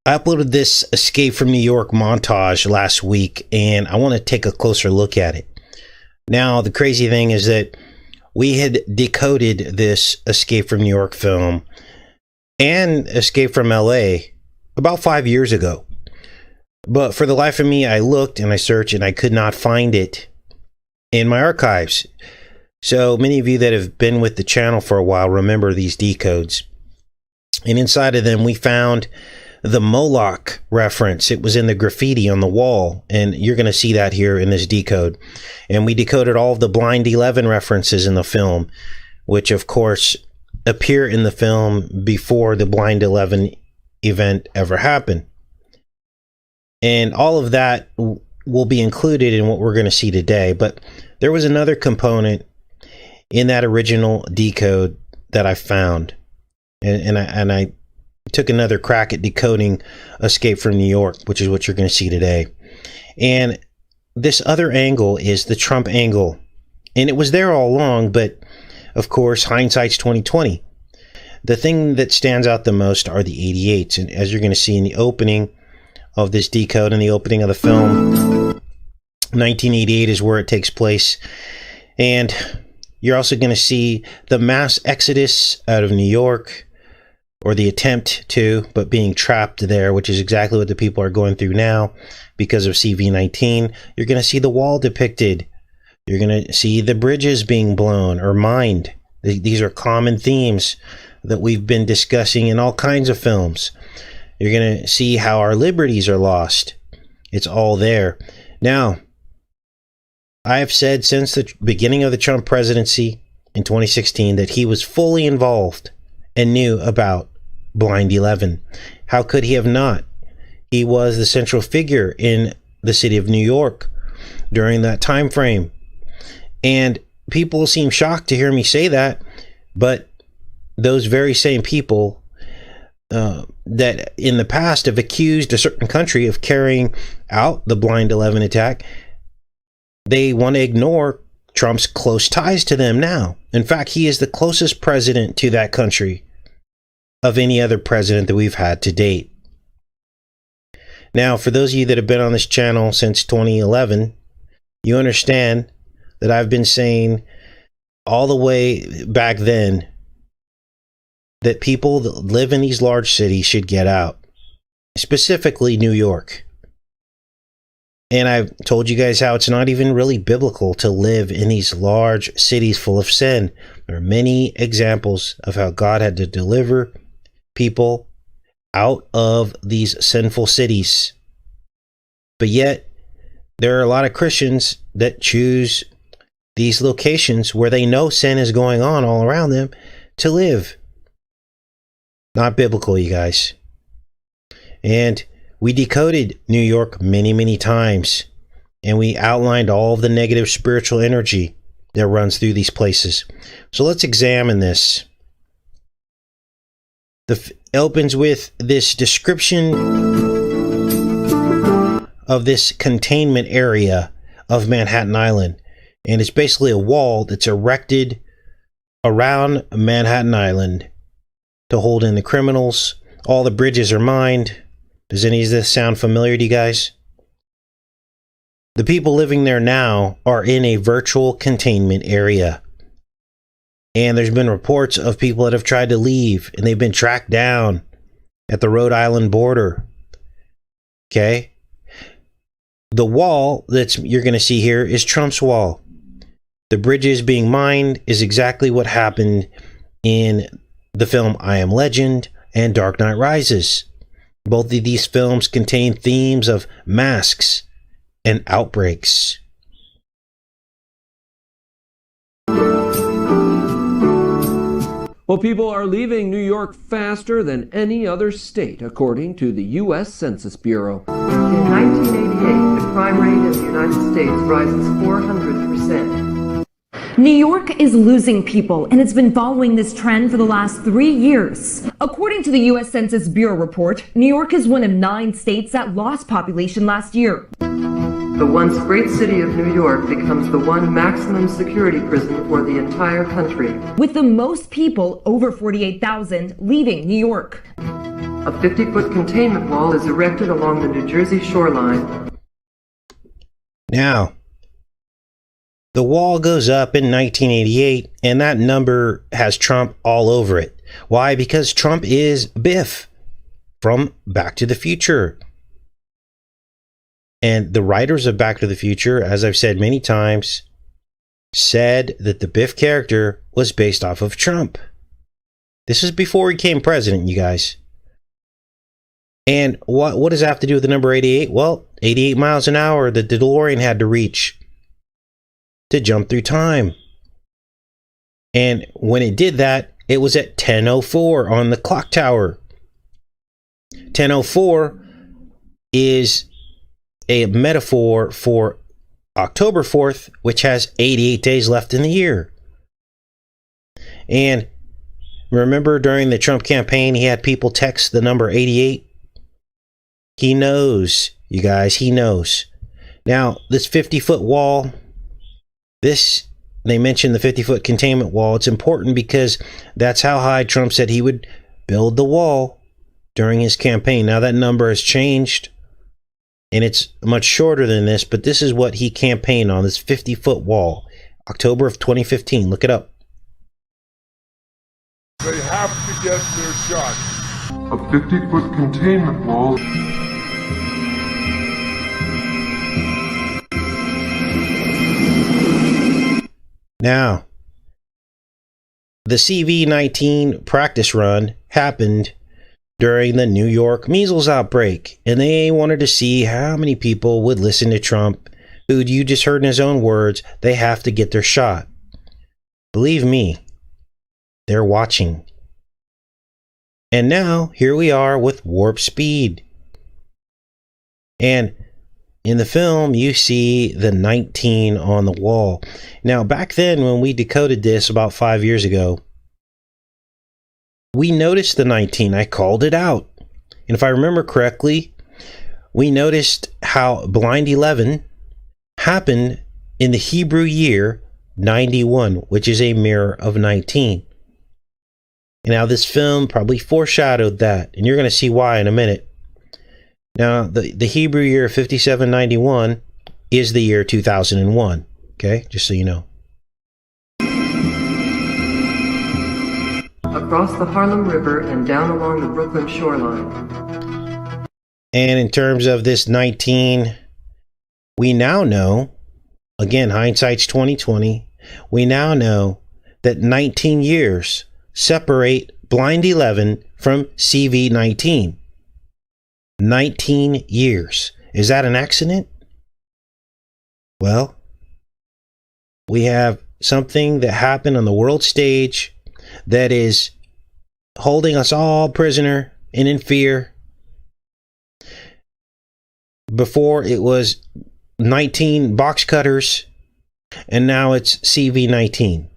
I uploaded this Escape from New York montage last week, and I want to take a closer look at it. Now, the crazy thing is that we had decoded this Escape from New York film and Escape from LA about 5 years ago. But for the life of me, I looked and I searched and I could not find it in my archives. So many of you that have been with the channel for a while remember these decodes. And inside of them, we found the Moloch reference. It was in the graffiti on the wall, and you're going to see that here in this decode. And we decoded all of the Blind 11 references in the film, which of course appear in the film before the Blind 11 event ever happened. And all of that will be included in what we're going to see today. But there was another component in that original decode that I found, and I took another crack at decoding Escape from New York, which is what you're going to see today. And this other angle is the Trump angle, and it was there all along, but of course hindsight's 2020. The thing that stands out the most are the 88s, and as you're going to see in the opening of this decode and the opening of the film, 1988 is where it takes place. And you're also going to see the mass exodus out of New York, or the attempt to, but being trapped there, which is exactly what the people are going through now because of CV-19. You're going to see the wall depicted. You're going to see the bridges being blown or mined. These are common themes that we've been discussing in all kinds of films. You're going to see how our liberties are lost. It's all there. Now, I have said since the beginning of the Trump presidency in 2016 that he was fully involved and knew about Blind 11. How could he have not? He was the central figure in the city of New York during that time frame. And people seem shocked to hear me say that, but those very same people that in the past have accused a certain country of carrying out the Blind 11 attack, they want to ignore Trump's close ties to them now. In fact, he is the closest president to that country of any other president that we've had to date. Now, for those of you that have been on this channel since 2011, you understand that I've been saying all the way back then that people that live in these large cities should get out, specifically New York. And I've told you guys how it's not even really biblical to live in these large cities full of sin. There are many examples of how God had to deliver people out of these sinful cities. But yet, there are a lot of Christians that choose these locations where they know sin is going on all around them to live. Not biblical, you guys. And we decoded New York many, many times, and we outlined all of the negative spiritual energy that runs through these places. So let's examine this. It opens with this description of this containment area of Manhattan Island. And it's basically a wall that's erected around Manhattan Island to hold in the criminals. All the bridges are mined. Does any of this sound familiar to you guys? The people living there now are in a virtual containment area. And there's been reports of people that have tried to leave, and they've been tracked down at the Rhode Island border. Okay? The wall that you're going to see here is Trump's wall. The bridges being mined is exactly what happened in the film I Am Legend and Dark Knight Rises. Both of these films contain themes of masks and outbreaks. Well, people are leaving New York faster than any other state, according to the U.S. Census Bureau. In 1988, the crime rate in the United States rises 400%. New York is losing people, and it's been following this trend for the last 3 years. According to the U.S. Census Bureau report, New York is one of 9 states that lost population last year. The once great city of New York becomes the one maximum security prison for the entire country, with the most people, over 48,000, leaving New York. A 50-foot containment wall is erected along the New Jersey shoreline. Now, the wall goes up in 1988, and that number has Trump all over it. Why? Because Trump is Biff from Back to the Future. And the writers of Back to the Future, as I've said many times, said that the Biff character was based off of Trump. This is before he became president, you guys. And what does that have to do with the number 88? Well, 88 miles an hour the DeLorean had to reach to jump through time. And when it did that, it was at 10:04 on the clock tower. 10:04 is a metaphor for October 4th, which has 88 days left in the year. And remember during the Trump campaign, he had people text the number 88. He knows, you guys, he knows. Now, this 50-foot wall, they mentioned the 50-foot containment wall. It's important because that's how high Trump said he would build the wall during his campaign. Now, that number has changed, and it's much shorter than this, but this is what he campaigned on, this 50-foot wall, October of 2015. Look it up. They have to get their shot. A 50-foot containment wall. Now, the CV-19 practice run happened during the New York measles outbreak, and they wanted to see how many people would listen to Trump, who you just heard in his own words, they have to get their shot. Believe me, they're watching. And now, here we are with Warp Speed. And in the film, you see the 19 on the wall. Now, back then, when we decoded this about 5 years ago, we noticed the 19. I called it out. And if I remember correctly, we noticed how Blind 11 happened in the Hebrew year 91, which is a mirror of 19. And now this film probably foreshadowed that, and you're going to see why in a minute. Now, the Hebrew year 5791 is the year 2001. Okay, just so you know. Across the Harlem River and down along the Brooklyn shoreline. And in terms of this 19, we now know, again, hindsight's 2020, we now know that 19 years separate Blind 11 from CV-19. 19 years. Is that an accident? Well, we have something that happened on the world stage that is holding us all prisoner and in fear. Before it was 19 box cutters, and now it's CV-19.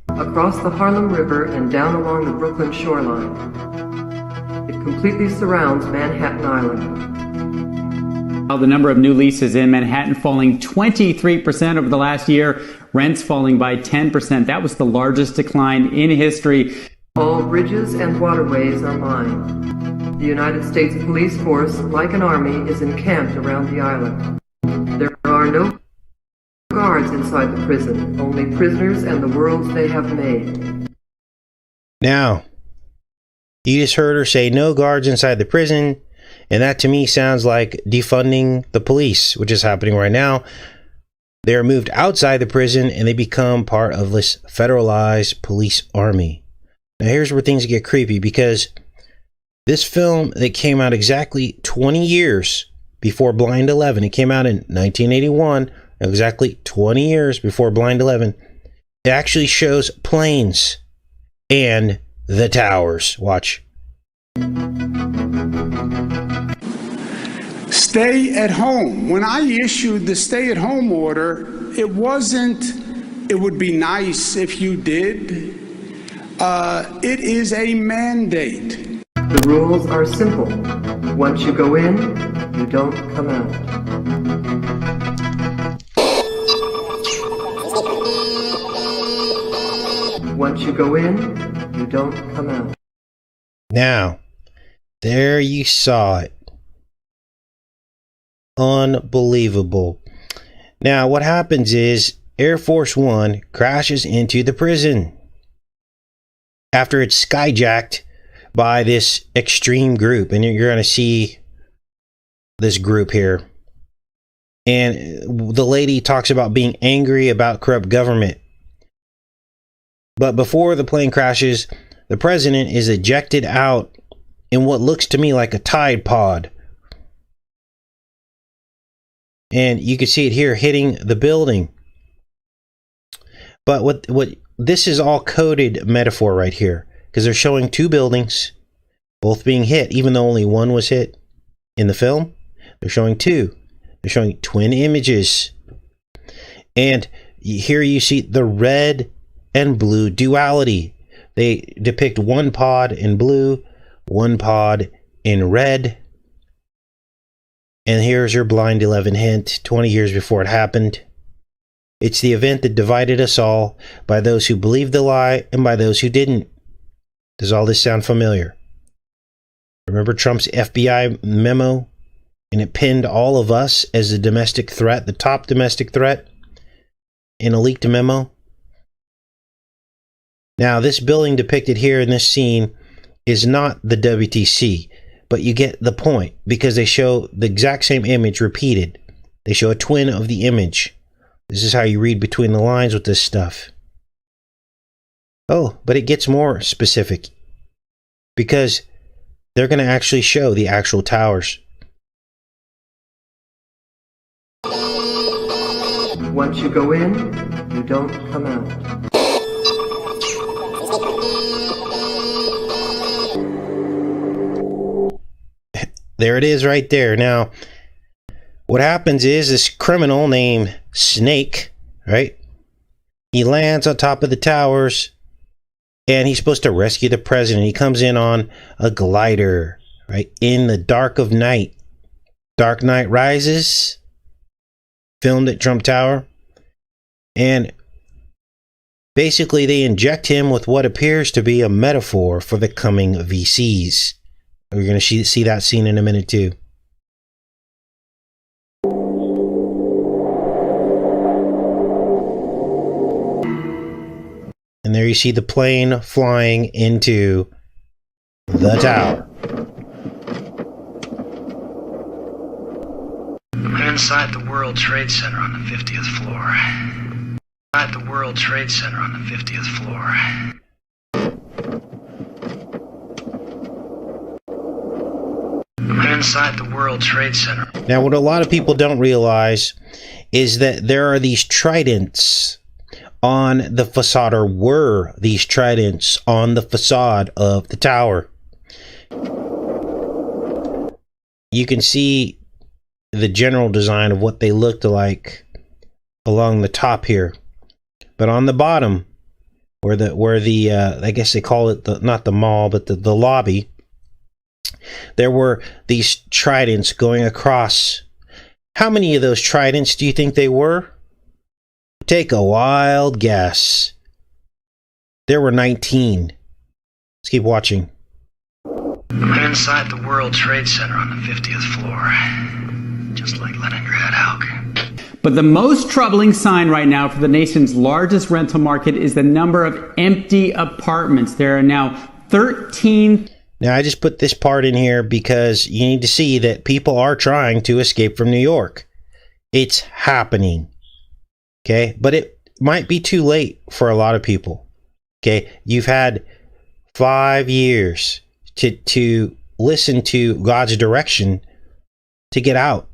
Across the Harlem River and down along the Brooklyn shoreline. It completely surrounds Manhattan Island. The number of new leases in Manhattan falling 23% over the last year, rents falling by 10%. That was the largest decline in history. All bridges and waterways are mined. The United States police force, like an army, is encamped around the island. There are no guards inside the prison, only prisoners and the worlds they have made. Now, you just heard her say no guards inside the prison, and that to me sounds like defunding the police, which is happening right now. They are moved outside the prison and they become part of this federalized police army. Now here's where things get creepy, because this film that came out exactly 20 years before Blind 11, it came out in 1981, exactly 20 years before Blind 11, it actually shows planes and the towers. Watch. Stay at home. When I issued the stay-at-home order, it wasn't, it would be nice if you did. It is a mandate. The rules are simple. Once you go in, you don't come out. Once you go in, you don't come out. Now, there you saw it. Unbelievable. Now, what happens is Air Force One crashes into the prison after it's skyjacked by this extreme group. And you're going to see this group here. And the lady talks about being angry about corrupt government. But before the plane crashes, the president is ejected out in what looks to me like a Tide Pod. And you can see it here hitting the building. But what this is all coded metaphor right here, because they're showing two buildings both being hit, even though only one was hit in the film. They're showing two. They're showing twin images. And here you see the red and blue duality. They depict one pod in blue, one pod in red. And here's your Blind 11 hint, 20 years before it happened. It's the event that divided us all, by those who believed the lie and by those who didn't. Does all this sound familiar? Remember Trump's FBI memo? And it pinned all of us as a domestic threat, the top domestic threat, in a leaked memo. Now, this building depicted here in this scene is not the WTC, but you get the point, because they show the exact same image repeated. They show a twin of the image. This is how you read between the lines with this stuff. Oh, but it gets more specific, because they're going to actually show the actual towers. Once you go in, you don't come out. There it is right there. Now, what happens is this criminal named Snake, right? He lands on top of the towers and he's supposed to rescue the president. He comes in on a glider, right? In the dark of night. Dark Knight Rises, filmed at Trump Tower. And basically they inject him with what appears to be a metaphor for the coming VCs. We're going to see that scene in a minute too. And there you see the plane flying into the tower. We're inside the World Trade Center on the 50th floor. Inside the World Trade Center on the 50th floor. We're inside the World Trade Center. Now, what a lot of people don't realize is that there are these tridents on the facade, or were these tridents on the facade of the tower. You can see the general design of what they looked like along the top here, but on the bottom, where the I guess they call it not the mall, but the lobby, there were these tridents going across. How many of those tridents do you think they were? Take a wild guess. There were 19. Let's keep watching. We're inside the World Trade Center on the 50th floor. Just like Leningrad, Hauk. But the most troubling sign right now for the nation's largest rental market is the number of empty apartments. There are now 13. Now, I just put this part in here because you need to see that people are trying to escape from New York. It's happening. Okay, but it might be too late for a lot of people. Okay, you've had 5 years to listen to God's direction to get out,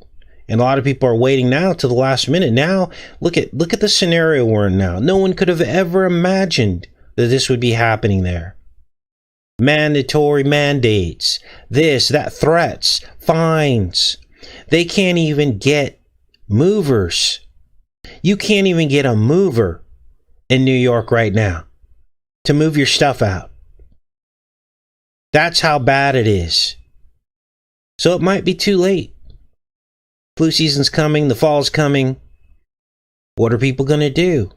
and a lot of people are waiting now to the last minute. Now, look at the scenario we're in now. No one could have ever imagined that this would be happening there. Mandatory mandates, this, that, threats, fines. They can't even get movers. You can't even get a mover in New York right now to move your stuff out. That's how bad it is. So it might be too late. Flu season's coming, the fall's coming. What are people going to do?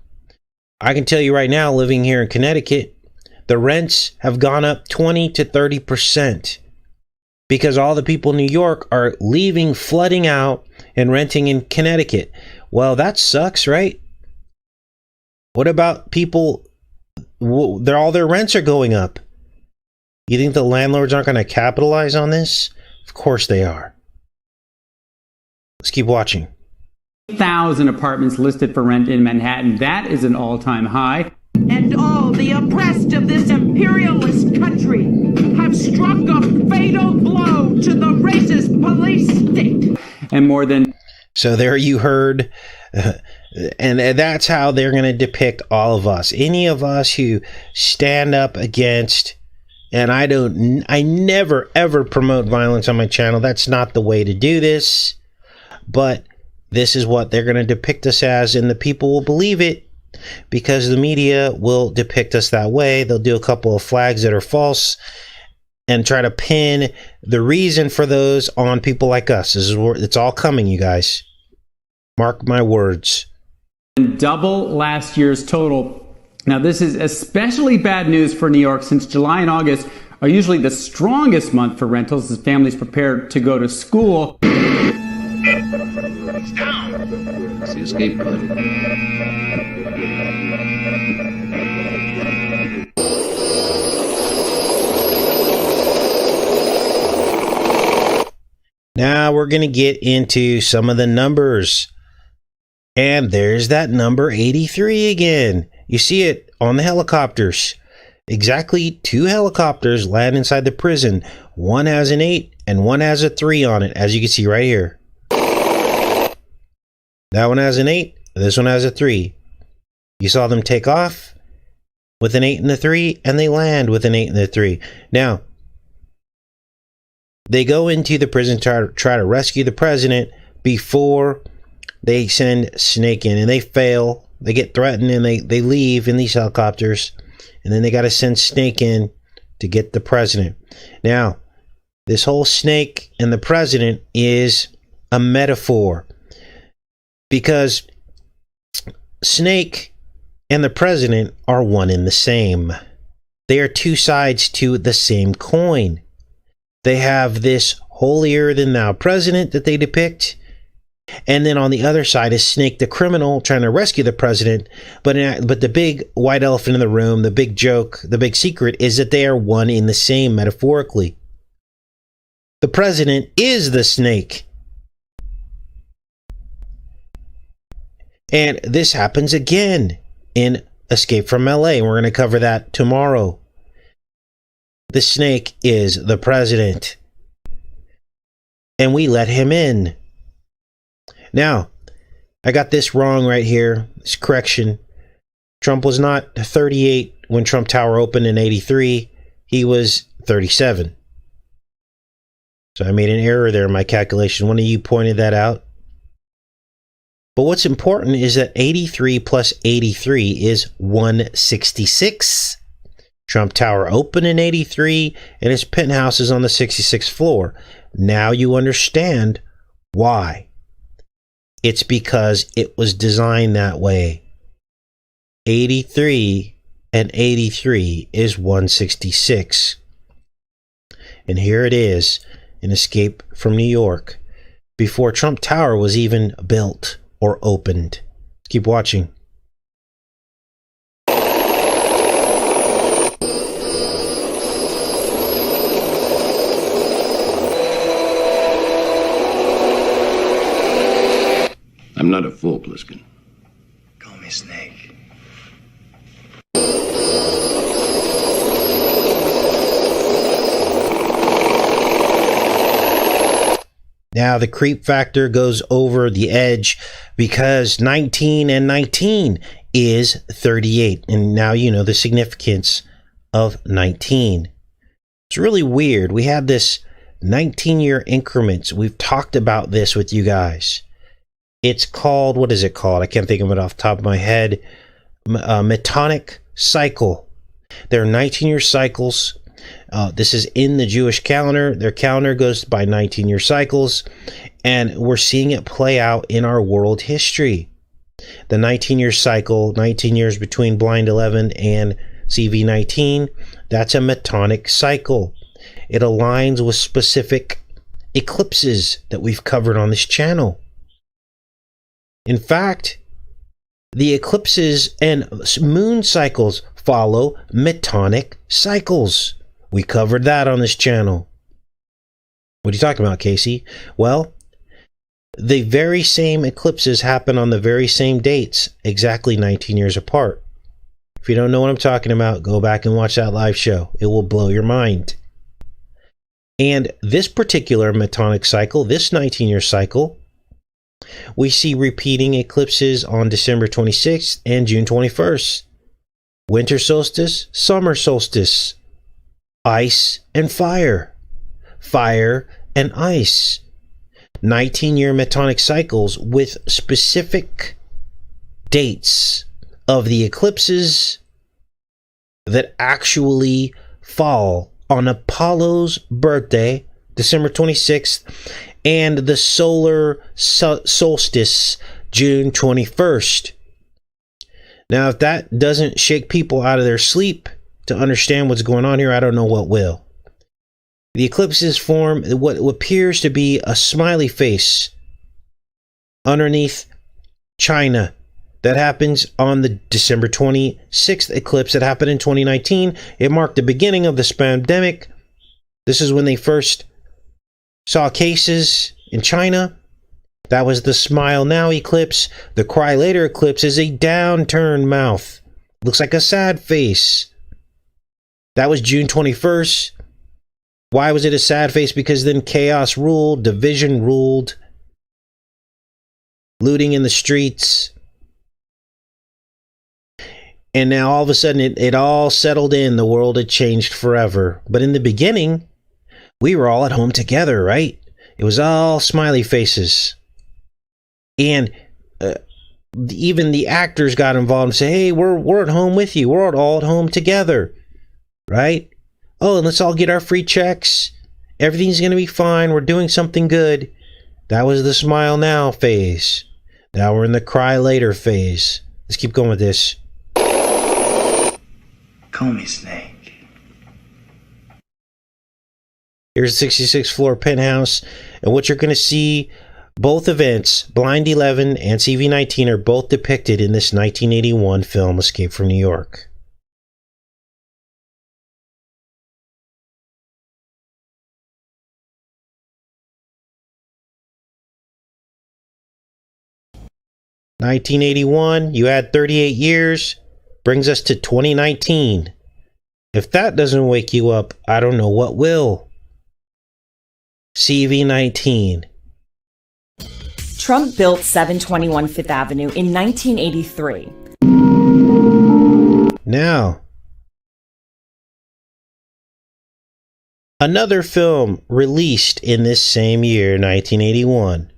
I can tell you right now, living here in Connecticut, The rents have gone up 20 to 30% because all the people in New York are leaving, flooding out, and renting in Connecticut. Well, that sucks, right? What about people? All their rents are going up. You think the landlords aren't going to capitalize on this? Of course they are. Let's keep watching. 1,000 apartments listed for rent in Manhattan. That is an all-time high. And all the oppressed of this imperialist country have struck a fatal blow to the racist police state. And more than... So there you heard, and that's how they're going to depict all of us. Any of us who stand up against, and I never ever promote violence on my channel. That's not the way to do this. But this is what they're going to depict us as, and the people will believe it because the media will depict us that way. They'll do a couple of flags that are false and try to pin the reason for those on people like us. This is where it's all coming, you guys. Mark my words. Double last year's total. Now, this is especially bad news for New York since July and August are usually the strongest month for rentals as families prepare to go to school. It's down. It's the escape button. Now we're going to get into some of the numbers. And there's that number 83 again. You see it on the helicopters. Exactly 2 helicopters land inside the prison. One has an 8 and one has a 3 on it, as you can see right here. That one has an 8. This one has a 3. You saw them take off with an 8 and a 3, and they land with an 8 and a 3. Now, they go into the prison to try to rescue the president before they send Snake in, and they fail. They get threatened, and they leave in these helicopters, and then they got to send Snake in to get the president. Now, this whole Snake and the president is a metaphor because Snake and the president are one and the same. They are 2 sides to the same coin. They have this holier-than-thou president that they depict, and then on the other side is Snake the criminal trying to rescue the president. But the big white elephant in the room, the big joke, the big secret is that they are one in the same metaphorically. The president is the snake. And this happens again in Escape from LA. We're going to cover that tomorrow. The snake is the president. And we let him in. Now, I got this wrong right here. This correction. Trump was not 38 when Trump Tower opened in 83. He was 37. So I made an error there in my calculation. One of you pointed that out. But what's important is that 83 plus 83 is 166. Trump Tower opened in 83 and his penthouse is on the 66th floor. Now you understand why. It's because it was designed that way. 83 and 83 is 166. And here it is in Escape from New York before Trump Tower was even built or opened. Keep watching. I'm not a fool, Pliskin. Call me Snake. Now the creep factor goes over the edge because 19 and 19 is 38. And now you know the significance of 19. It's really weird. We have this 19-year increments. We've talked about this with you guys. It's called, what is it called? I can't think of it off the top of my head. Metonic cycle. There are 19-year cycles. This is in the Jewish calendar. Their calendar goes by 19-year cycles, and we're seeing it play out in our world history. The 19-year cycle, 19 years between blind 11 and CV19, that's a metonic cycle. It aligns with specific eclipses that we've covered on this channel. In fact, the eclipses and moon cycles follow metonic cycles. We covered that on this channel. What are you talking about, Casey? Well, the very same eclipses happen on the very same dates, exactly 19 years apart. If you don't know what I'm talking about, go back and watch that live show. It will blow your mind. And this particular metonic cycle, this 19-year cycle, we see repeating eclipses on December 26th and June 21st. Winter solstice, summer solstice, ice and fire, fire and ice. 19-year metonic cycles with specific dates of the eclipses that actually fall on Apollo's birthday, December 26th, and the solar solstice, June 21st. Now, if that doesn't shake people out of their sleep to understand what's going on here, I don't know what will. The eclipses form what appears to be a smiley face underneath China. That happens on the December 26th eclipse that happened in 2019. It marked the beginning of the pandemic. This is when they first saw cases in China. That was the Smile Now eclipse. The Cry Later eclipse is a downturned mouth. Looks like a sad face. That was June 21st. Why was it a sad face? Because then chaos ruled, division ruled, looting in the streets. And now all of a sudden it all settled in. The world had changed forever. But in the beginning, we were all at home together, right? It was all smiley faces. And even the actors got involved and said, hey, we're at home with you. We're all at home together, right? Oh, and let's all get our free checks. Everything's going to be fine. We're doing something good. That was the Smile Now phase. Now we're in the Cry Later phase. Let's keep going with this. Call me Snake. Here's the 66th floor penthouse. And what you're going to see, both events, Blind 11 and CV19, are both depicted in this 1981 film, Escape from New York. (1981), you add 38 years, brings us to 2019. If that doesn't wake you up, I don't know what will. CV19. Trump built 721 Fifth Avenue in 1983. Now, another film released in this same year, 1981.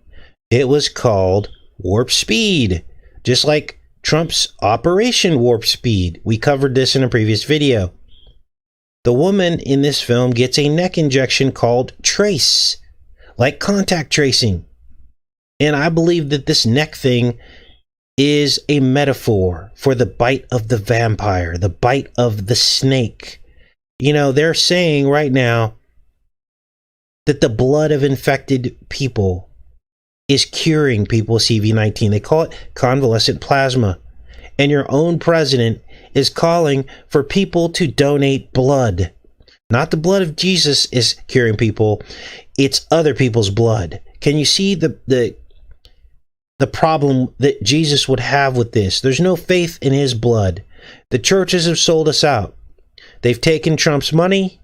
It was called Warp Speed, just like Trump's Operation Warp Speed. We covered this in a previous video. The woman in this film gets a neck injection called Trace, like contact tracing. And I believe that this neck thing is a metaphor for the bite of the vampire, the bite of the snake. You know, they're saying right now that the blood of infected people is curing people with CV19. They call it convalescent plasma. And your own president is calling for people to donate blood. Not the blood of Jesus is curing people. It's other people's blood. Can you see the problem that Jesus would have with this? There's no faith in his blood. The churches have sold us out. They've taken Trump's money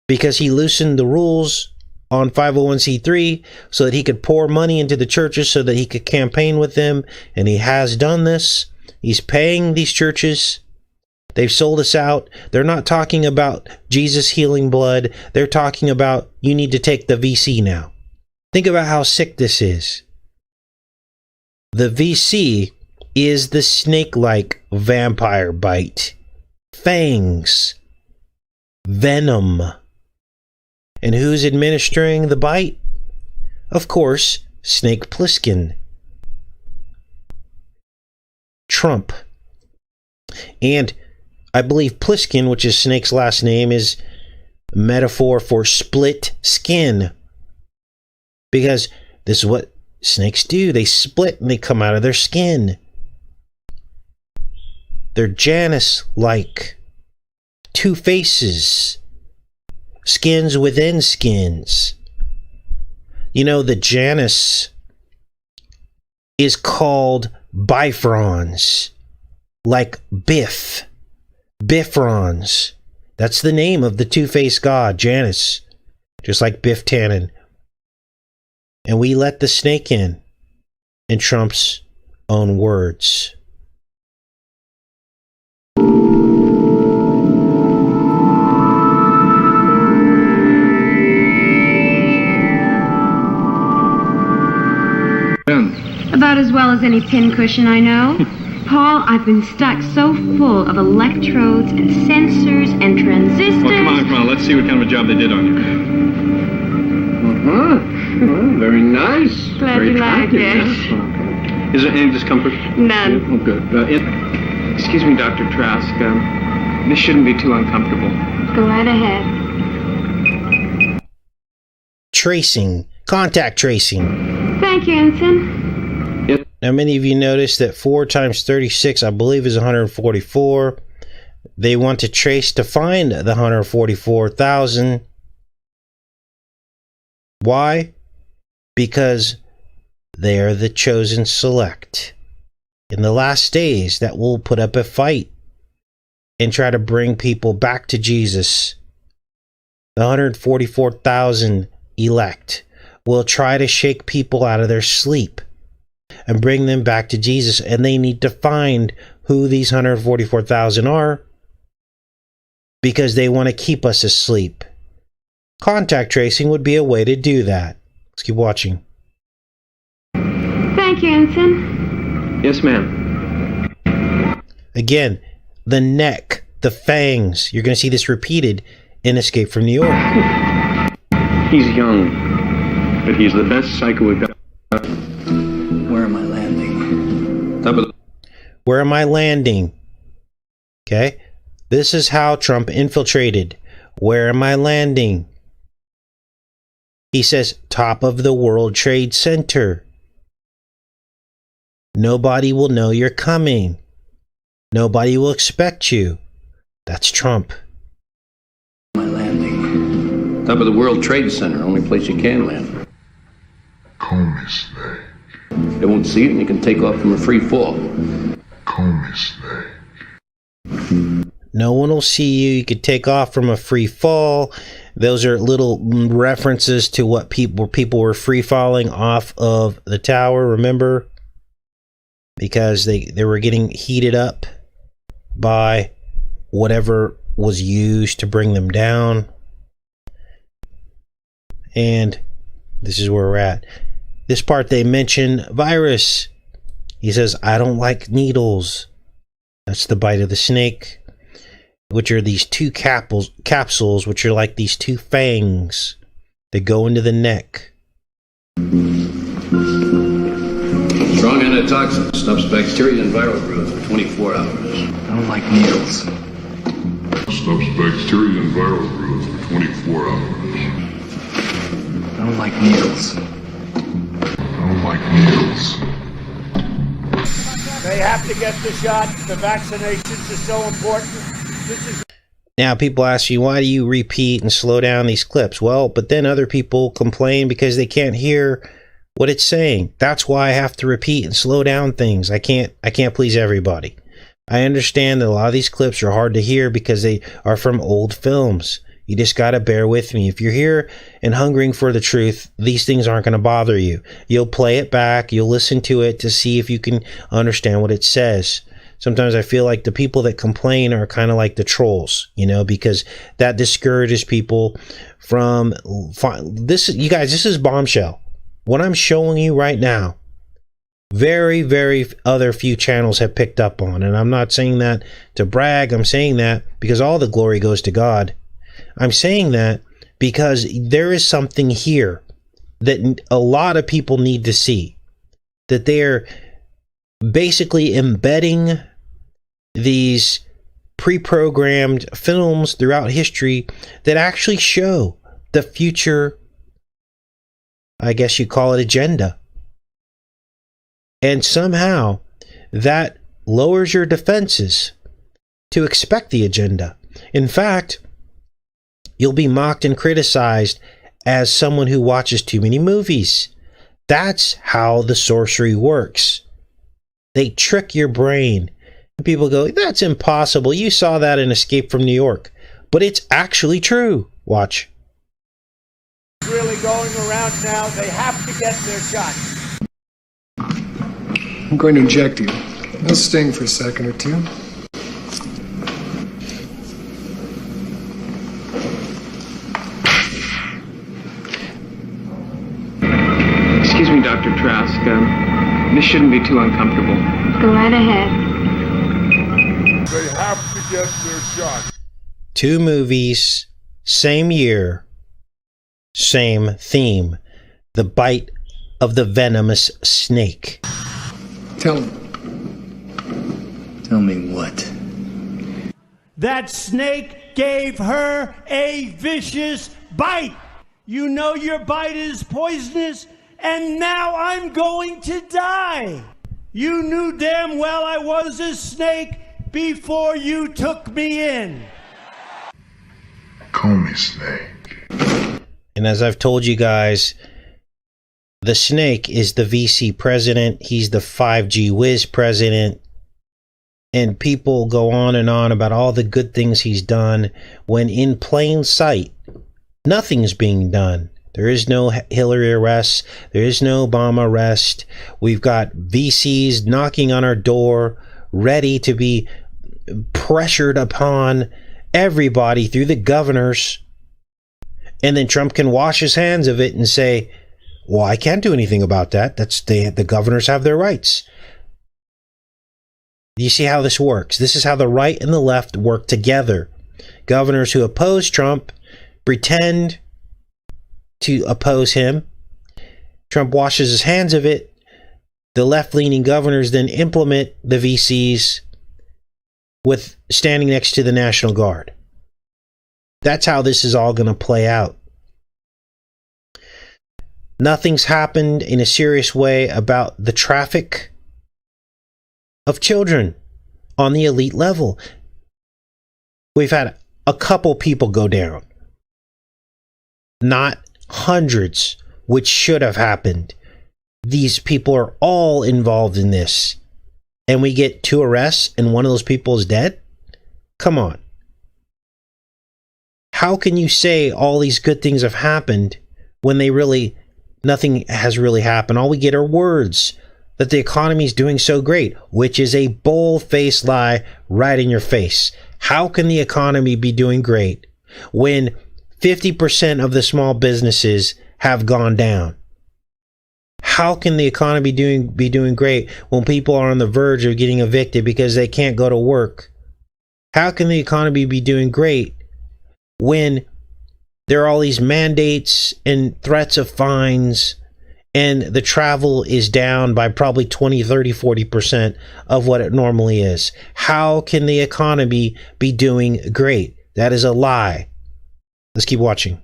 because he loosened the rules on 501c3 so that he could pour money into the churches so that he could campaign with them. And he has done this. He's paying these churches. They've sold us out. They're not talking about Jesus healing blood. They're talking about you need to take the VC now. Think about how sick this is. The VC is the snake-like vampire bite. Fangs. Venom. And who's administering the bite? Of course, Snake Plissken. Trump. And I believe Pliskin, which is Snake's last name, is a metaphor for split skin. Because this is what snakes do. They split and they come out of their skin. They're Janus-like. Two faces. Skins within skins. You know, the Janus is called bifrons. Like Biff. Bifrons. That's the name of the two-faced god, Janus. Just like Biff Tannen. And we let the snake in Trump's own words. About as well as any pincushion I know. Paul, I've been stuck so full of electrodes and sensors and transistors. Well, come on. Let's see what kind of a job they did on you. Well, very nice. Glad very you like it. Yes. Okay. Is there any discomfort? None. Yeah, oh, good. Excuse me, Dr. Trask. This shouldn't be too uncomfortable. Go right ahead. Tracing. Contact tracing. Thank you, Ensign. Now, many of you noticed that 4 times 36, I believe, is 144. They want to trace to find the 144,000. Why? Because they are the chosen select. In the last days, that will put up a fight and try to bring people back to Jesus. The 144,000 elect will try to shake people out of their sleep and bring them back to Jesus, and they need to find who these 144,000 are because they want to keep us asleep. Contact tracing would be a way to do that. Let's keep watching. Thank you, Ensign. Yes, ma'am. Again, the neck, the fangs. You're going to see this repeated in Escape from New York. He's young, but he's the best psycho we've got. Where am I landing? Where am I landing? Okay. This is how Trump infiltrated. Where am I landing? He says, top of the World Trade Center. Nobody will know you're coming. Nobody will expect you. That's Trump. Where am I landing? Top of the World Trade Center, only place you can land. Call me Snake. They won't see it and you can take off from a free fall. Call me Snake. No one will see you. You could take off from a free fall. Those are little references to what people were free falling off of the tower, remember? Because they were getting heated up by whatever was used to bring them down. And this is where we're at. This part they mention virus. He says, I don't like needles. That's the bite of the snake, which are these two capsules, which are like these two fangs that go into the neck. Strong antitoxin stops bacteria and viral growth for 24 hours. I don't like needles. Stops bacteria and viral growth for 24 hours. I don't like needles. I don't like needles. They have to get the shot. The vaccinations are so important. Now, people ask you, why do you repeat and slow down these clips? Well, but then other people complain because they can't hear what it's saying. That's why I have to repeat and slow down things. I can't please everybody. I understand that a lot of these clips are hard to hear because they are from old films. You just got to bear with me. If you're here and hungering for the truth, these things aren't going to bother you. You'll play it back. You'll listen to it to see if you can understand what it says. Sometimes I feel like the people that complain are kind of like the trolls, because that discourages people from this. You guys, this is bombshell. What I'm showing you right now, very, very other few channels have picked up on. And I'm not saying that to brag. I'm saying that because all the glory goes to God. I'm saying that because there is something here that a lot of people need to see. That they're basically embedding these pre-programmed films throughout history that actually show the future, I guess you call it, agenda. And somehow that lowers your defenses to expect the agenda. In fact, you'll be mocked and criticized as someone who watches too many movies. That's how the sorcery works. They trick your brain. And people go, that's impossible. You saw that in Escape from New York. But it's actually true. Watch. Really going around now. They have to get their shot. I'm going to inject you. It'll sting for a second or two. Excuse me, Dr. Trask. This shouldn't be too uncomfortable. Go right ahead. They have to get their shot. 2 movies, same year, same theme. The bite of the venomous snake. Tell me. Tell me what? That snake gave her a vicious bite. You know your bite is poisonous, and now I'm going to die. You knew damn well I was a snake before you took me in. Call me Snake. And as I've told you guys, the snake is the VC president. He's the 5G whiz president. And people go on and on about all the good things he's done when in plain sight, nothing's being done. There is no Hillary arrest. There is no Obama arrest. We've got VCs knocking on our door, ready to be pressured upon everybody through the governors. And then Trump can wash his hands of it and say, well, I can't do anything about that. The governors have their rights. You see how this works? This is how the right and the left work together. Governors who oppose Trump pretend to oppose him. Trump washes his hands of it. The left-leaning governors then implement the VCs with standing next to the National Guard. That's how this is all going to play out. Nothing's happened in a serious way about the traffic of children on the elite level. We've had a couple people go down, not hundreds, which should have happened. These people are all involved in this, and we get 2 arrests and one of those people is dead? Come on. How can you say all these good things have happened when nothing has really happened? All we get are words that the economy is doing so great, which is a bold-faced lie right in your face. How can the economy be doing great when 50% of the small businesses have gone down? How can the economy be doing great when people are on the verge of getting evicted because they can't go to work? How can the economy be doing great when there are all these mandates and threats of fines and the travel is down by probably 20, 30, 40% of what it normally is? How can the economy be doing great? That is a lie. Let's keep watching.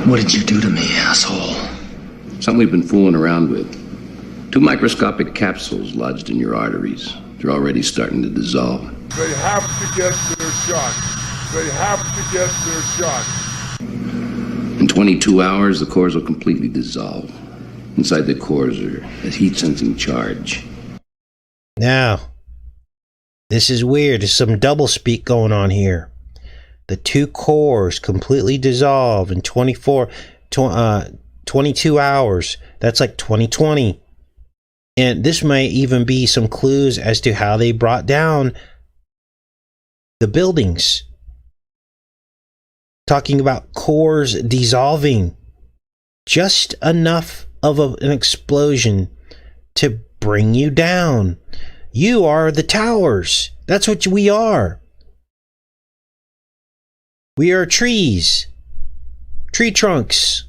What did you do to me, asshole? Something we've been fooling around with. 2 microscopic capsules lodged in your arteries. They're already starting to dissolve. They have to get their shot. They have to get their shot. In 22 hours, the cores will completely dissolve. Inside the cores are a heat-sensing charge. Now, this is weird. There's some doublespeak going on here. The 2 cores completely dissolve in 22 hours. That's like 2020. And this may even be some clues as to how they brought down the buildings. Talking about cores dissolving. Just enough of an explosion to bring you down. You are the towers. That's what we are. We are trees. tree trunks.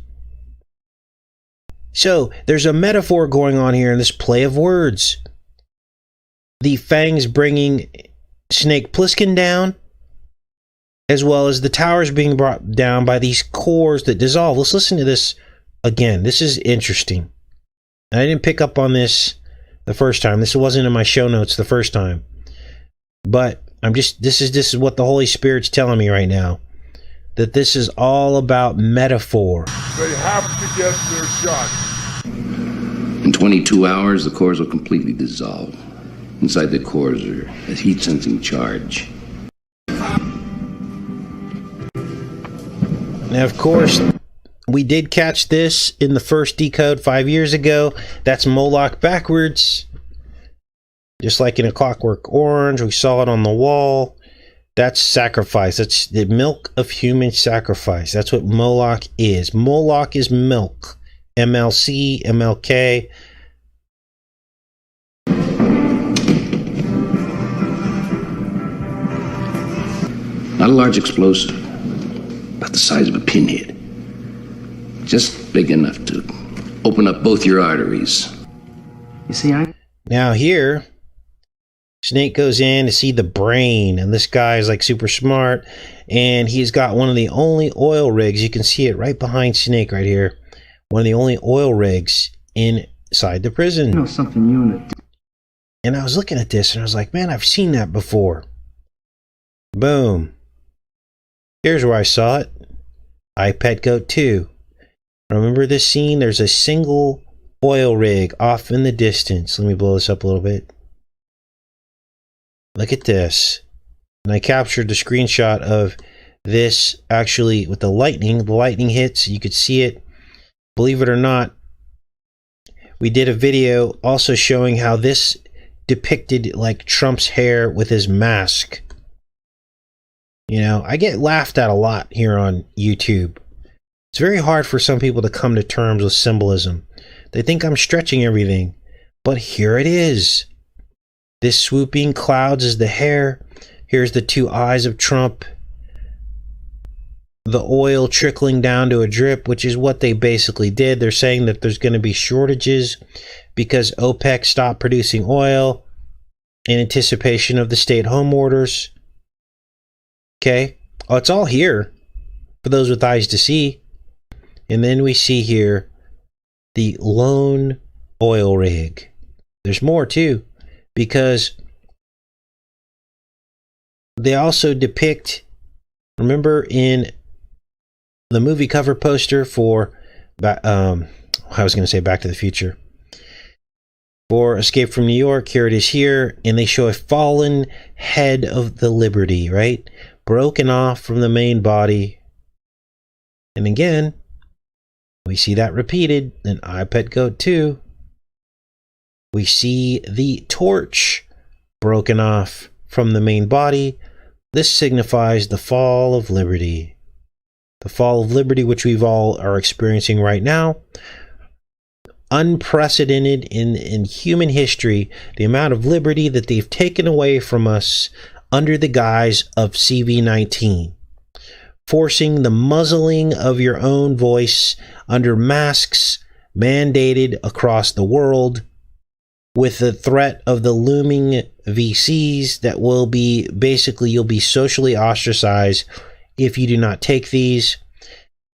So there's a metaphor going on here in this play of words. The fangs bringing Snake Plissken down, as well as the towers being brought down by these cores that dissolve. Let's listen to this again. This is interesting. And I didn't pick up on this the first time. This wasn't in my show notes the first time. But this is what the Holy Spirit's telling me right now. That this is all about metaphor. They have to get their shot. In 22 hours, the cores will completely dissolve. Inside the cores are a heat-sensing charge. Now, of course, we did catch this in the first decode 5 years ago. That's Moloch backwards. Just like in A Clockwork Orange, we saw it on the wall. That's sacrifice. That's the milk of human sacrifice. That's what Moloch is. Moloch is milk. MLC, MLK. Not a large explosive, about the size of a pinhead. Just big enough to open up both your arteries. You see, Now here, Snake goes in to see the brain, and this guy is like super smart, and he's got one of the only oil rigs. You can see it right behind Snake right here. One of the only oil rigs inside the prison. You know something, you and And I was looking at this and I was like, man, I've seen that before. Boom. Here's where I saw it. iPet Goat 2. Remember this scene? There's a single oil rig off in the distance. Let me blow this up a little bit. Look at this. And I captured the screenshot of this actually with the lightning. The lightning hits. You could see it. Believe it or not, we did a video also showing how this depicted like Trump's hair with his mask. You know, I get laughed at a lot here on YouTube. It's very hard for some people to come to terms with symbolism. They think I'm stretching everything, but here it is. This swooping clouds is the hair. Here's the two eyes of Trump. The oil trickling down to a drip, which is what they basically did. They're saying that there's going to be shortages because OPEC stopped producing oil in anticipation of the stay-at-home orders. Okay. Oh, it's all here for those with eyes to see. And then we see here the lone oil rig. There's more too, because they also depict, remember in the movie cover poster for, I was going to say Back to the Future, for Escape from New York, here it is here, and they show a fallen head of the Liberty, right? Broken off from the main body. And again, we see that repeated in iPet Goat 2. We see the torch broken off from the main body. This signifies the fall of liberty. The fall of liberty, which we've all are experiencing right now. Unprecedented in human history, the amount of liberty that they've taken away from us under the guise of CV-19. Forcing the muzzling of your own voice under masks mandated across the world, with the threat of the looming VCs that will be, basically, you'll be socially ostracized if you do not take these.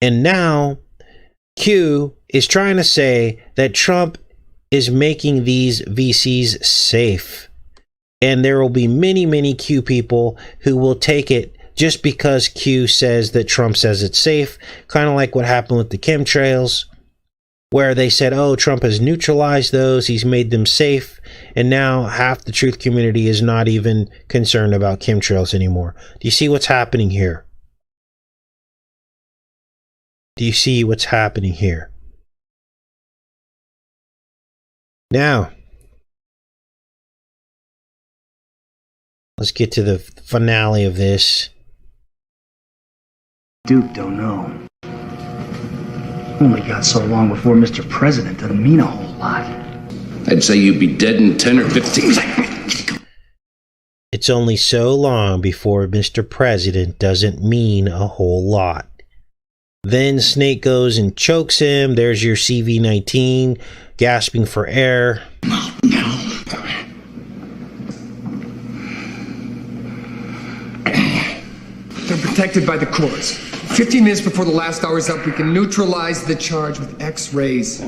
And now Q is trying to say that Trump is making these VCs safe. And there will be many, many Q people who will take it just because Q says that Trump says it's safe. Kind of like what happened with the chemtrails, where they said, oh, Trump has neutralized those, he's made them safe, and now half the truth community is not even concerned about chemtrails anymore. Do you see what's happening here? Do you see what's happening here? Now, let's get to the finale of this. Duke don't know. Only got so long before Mr. President doesn't mean a whole lot. I'd say you'd be dead in 10 or 15 seconds. It's only so long before Mr. President doesn't mean a whole lot. Then Snake goes and chokes him. There's your CV-19 gasping for air. They're protected by the courts. 15 minutes before the last hour is up, we can neutralize the charge with X-rays.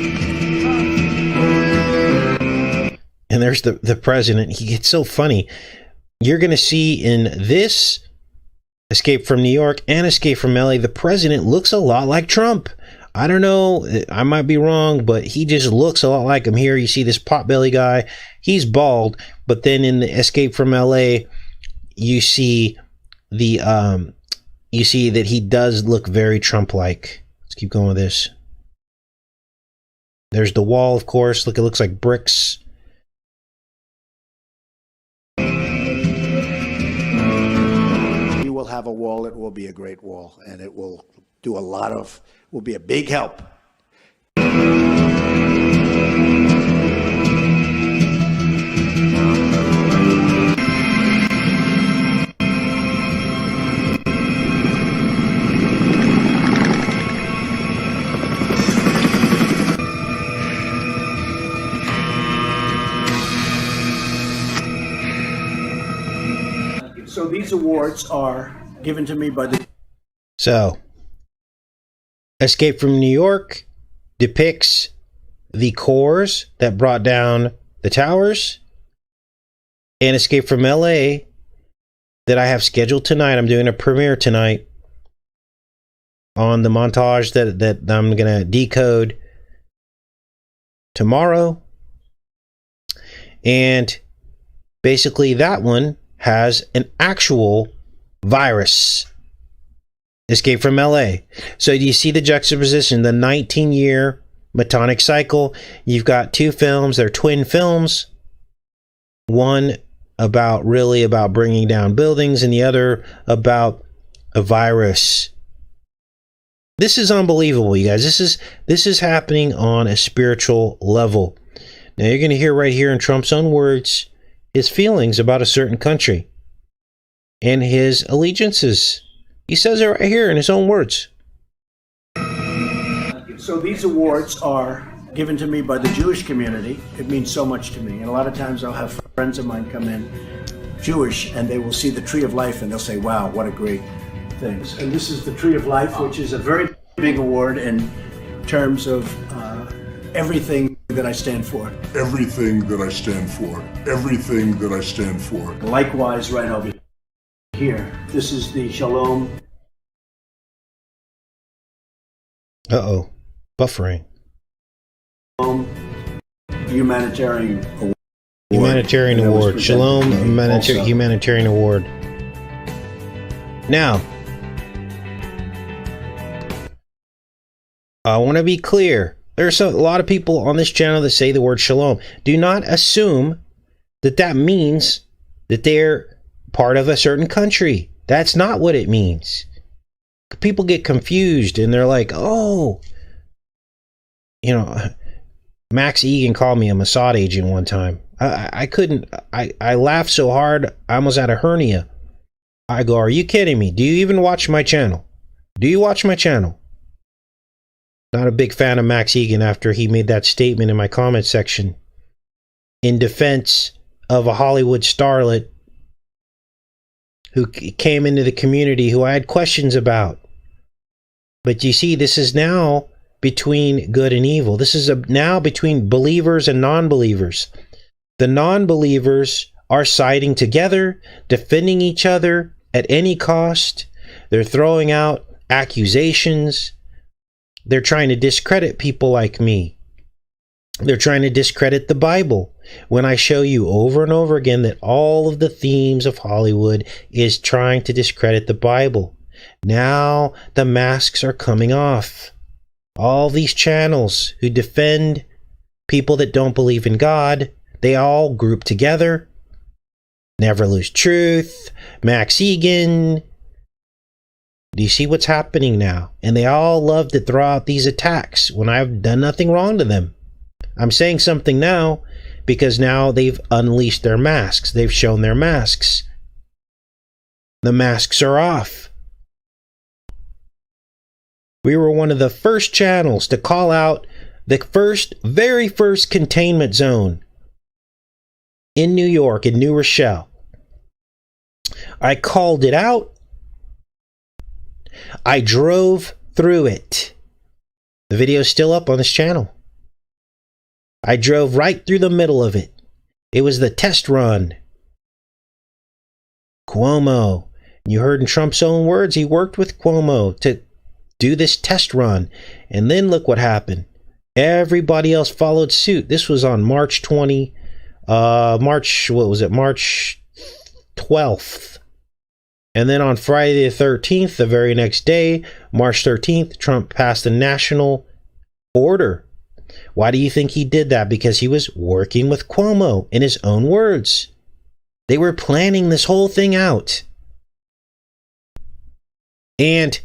And there's the president. He gets so funny. You're going to see in this Escape from New York and Escape from LA, the president looks a lot like Trump. I don't know. I might be wrong, but he just looks a lot like him. Here you see this potbelly guy. He's bald. But then in the Escape from LA, you see the you see that he does look very Trump-like. Let's keep going with this. There's the wall, of course. Look, it looks like bricks. We will have a wall. It will be a great wall, and it will do a lot of, will be a big help. So these awards are given to me by the... So, Escape from New York depicts the cores that brought down the towers, and Escape from LA that I have scheduled tonight. I'm doing a premiere tonight on the montage that I'm going to decode tomorrow. And basically that one has an actual virus. Escape from LA. So do you see the juxtaposition? The 19-year Metonic cycle. You've got two films. They're twin films. One about bringing down buildings, and the other about a virus. This is unbelievable, you guys. This is happening on a spiritual level. Now you're going to hear right here in Trump's own words his feelings about a certain country and his allegiances. He says it right here in his own words. So these awards are given to me by the Jewish community. It means so much to me. And a lot of times I'll have friends of mine come in, Jewish, and they will see the Tree of Life and they'll say, wow, what a great thing. And this is the Tree of Life, which is a very big award in terms of everything that I stand for. Everything that I stand for. Everything that I stand for. Likewise, right over here. This is the Shalom. Uh-oh. Buffering. Humanitarian Award. Humanitarian Award. Shalom Humanitarian Award. Now, I want to be clear. There's a lot of people on this channel that say the word shalom. Do not assume that that means that they're part of a certain country. That's not what it means. People get confused and they're like, oh, you know, Max Egan called me a Mossad agent one time. I laughed so hard, I almost had a hernia. I go, are you kidding me? Do you even watch my channel? Do you watch my channel? Not a big fan of Max Egan after he made that statement in my comment section in defense of a Hollywood starlet who came into the community who I had questions about. But you see, this is now between good and evil. This is now between believers and non-believers. The non-believers are siding together, defending each other at any cost. They're throwing out accusations. They're trying to discredit people like me. They're trying to discredit the Bible. When I show you over and over again that all of the themes of Hollywood is trying to discredit the Bible. Now the masks are coming off. All these channels who defend people that don't believe in God, they all group together. Never Lose Truth, Max Egan. Do you see what's happening now? And they all love to throw out these attacks when I've done nothing wrong to them. I'm saying something now because now they've unleashed their masks. They've shown their masks. The masks are off. We were one of the first channels to call out the very first containment zone in New York, in New Rochelle. I called it out. I drove through it. The video is still up on this channel. I drove right through the middle of it. It was the test run. Cuomo. You heard in Trump's own words, he worked with Cuomo to do this test run. And then look what happened. Everybody else followed suit. This was on March 12th. And then on Friday the 13th, the very next day, March 13th, Trump passed a national order. Why do you think he did that? Because he was working with Cuomo, in his own words. They were planning this whole thing out. And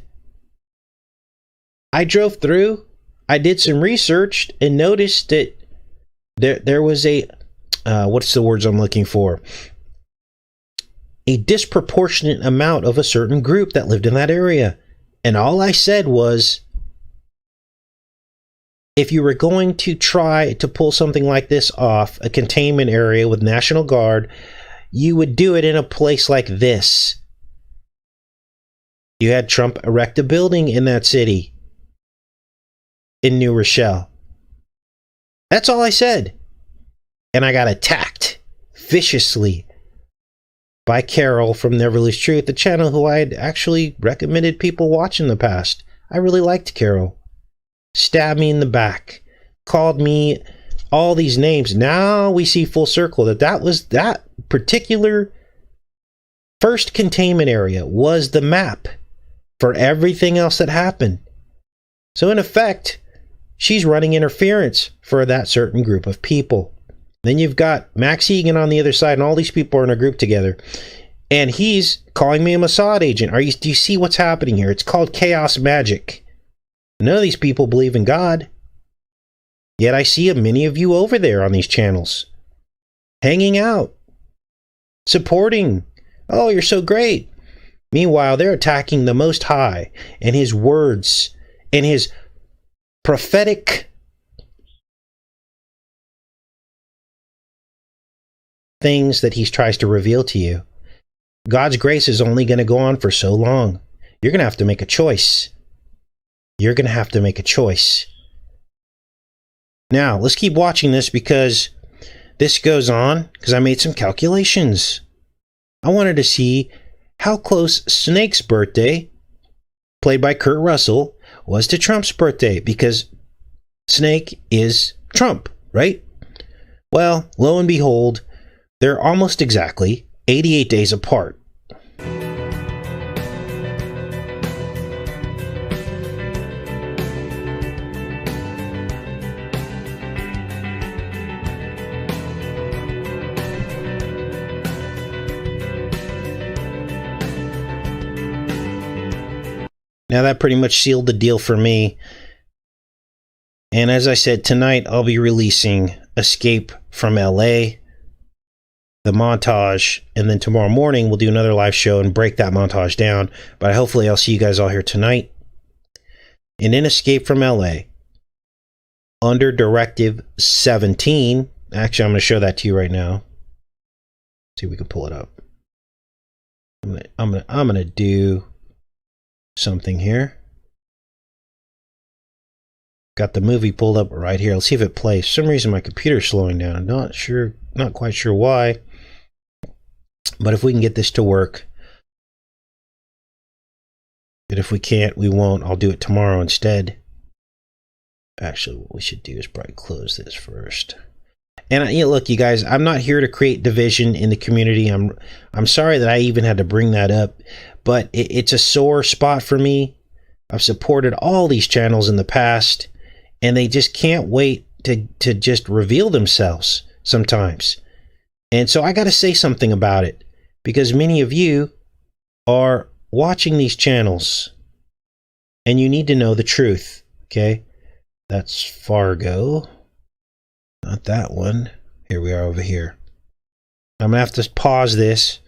I drove through, I did some research and noticed that there was a, what's the words I'm looking for? A disproportionate amount of a certain group that lived in that area. And all I said was, if you were going to try to pull something like this off, a containment area with National Guard, you would do it in a place like this. You had Trump erect a building in that city, in New Rochelle. That's all I said. And I got attacked viciously by Carol from Never Lose Truth, the channel who I had actually recommended people watch in the past. I really liked Carol. Stabbed me in the back. Called me all these names. Now we see full circle that was that particular first containment area was the map for everything else that happened. So in effect, she's running interference for that certain group of people. Then you've got Max Egan on the other side, and all these people are in a group together. And he's calling me a Mossad agent. Do you see what's happening here? It's called chaos magic. None of these people believe in God. Yet I see many of you over there on these channels. Hanging out. Supporting. Oh, you're so great. Meanwhile, they're attacking the Most High and his words and his prophetic things that he tries to reveal to you. God's grace is only going to go on for so long. You're going to have to make a choice. You're going to have to make a choice. Now, let's keep watching this because this goes on because I made some calculations. I wanted to see how close Snake's birthday, played by Kurt Russell, was to Trump's birthday because Snake is Trump, right? Well, lo and behold, they're almost exactly 88 days apart. Now that pretty much sealed the deal for me. And as I said, tonight I'll be releasing Escape from LA, the montage, and then tomorrow morning we'll do another live show and break that montage down. But hopefully I'll see you guys all here tonight. And in Escape from LA, under Directive 17, actually I'm going to show that to you right now. See if we can pull it up. I'm gonna do something here. Got the movie pulled up right here. Let's see if it plays. For some reason my computer's slowing down. I'm not quite sure why. But if we can get this to work. But if we can't, we won't. I'll do it tomorrow instead. Actually, what we should do is probably close this first. And look, you guys, I'm not here to create division in the community. I'm sorry that I even had to bring that up, but it's a sore spot for me. I've supported all these channels in the past, and they just can't wait to just reveal themselves sometimes. And so I got to say something about it, because many of you are watching these channels, and you need to know the truth, okay? That's Fargo. Not that one. Here we are over here. I'm going to have to pause this.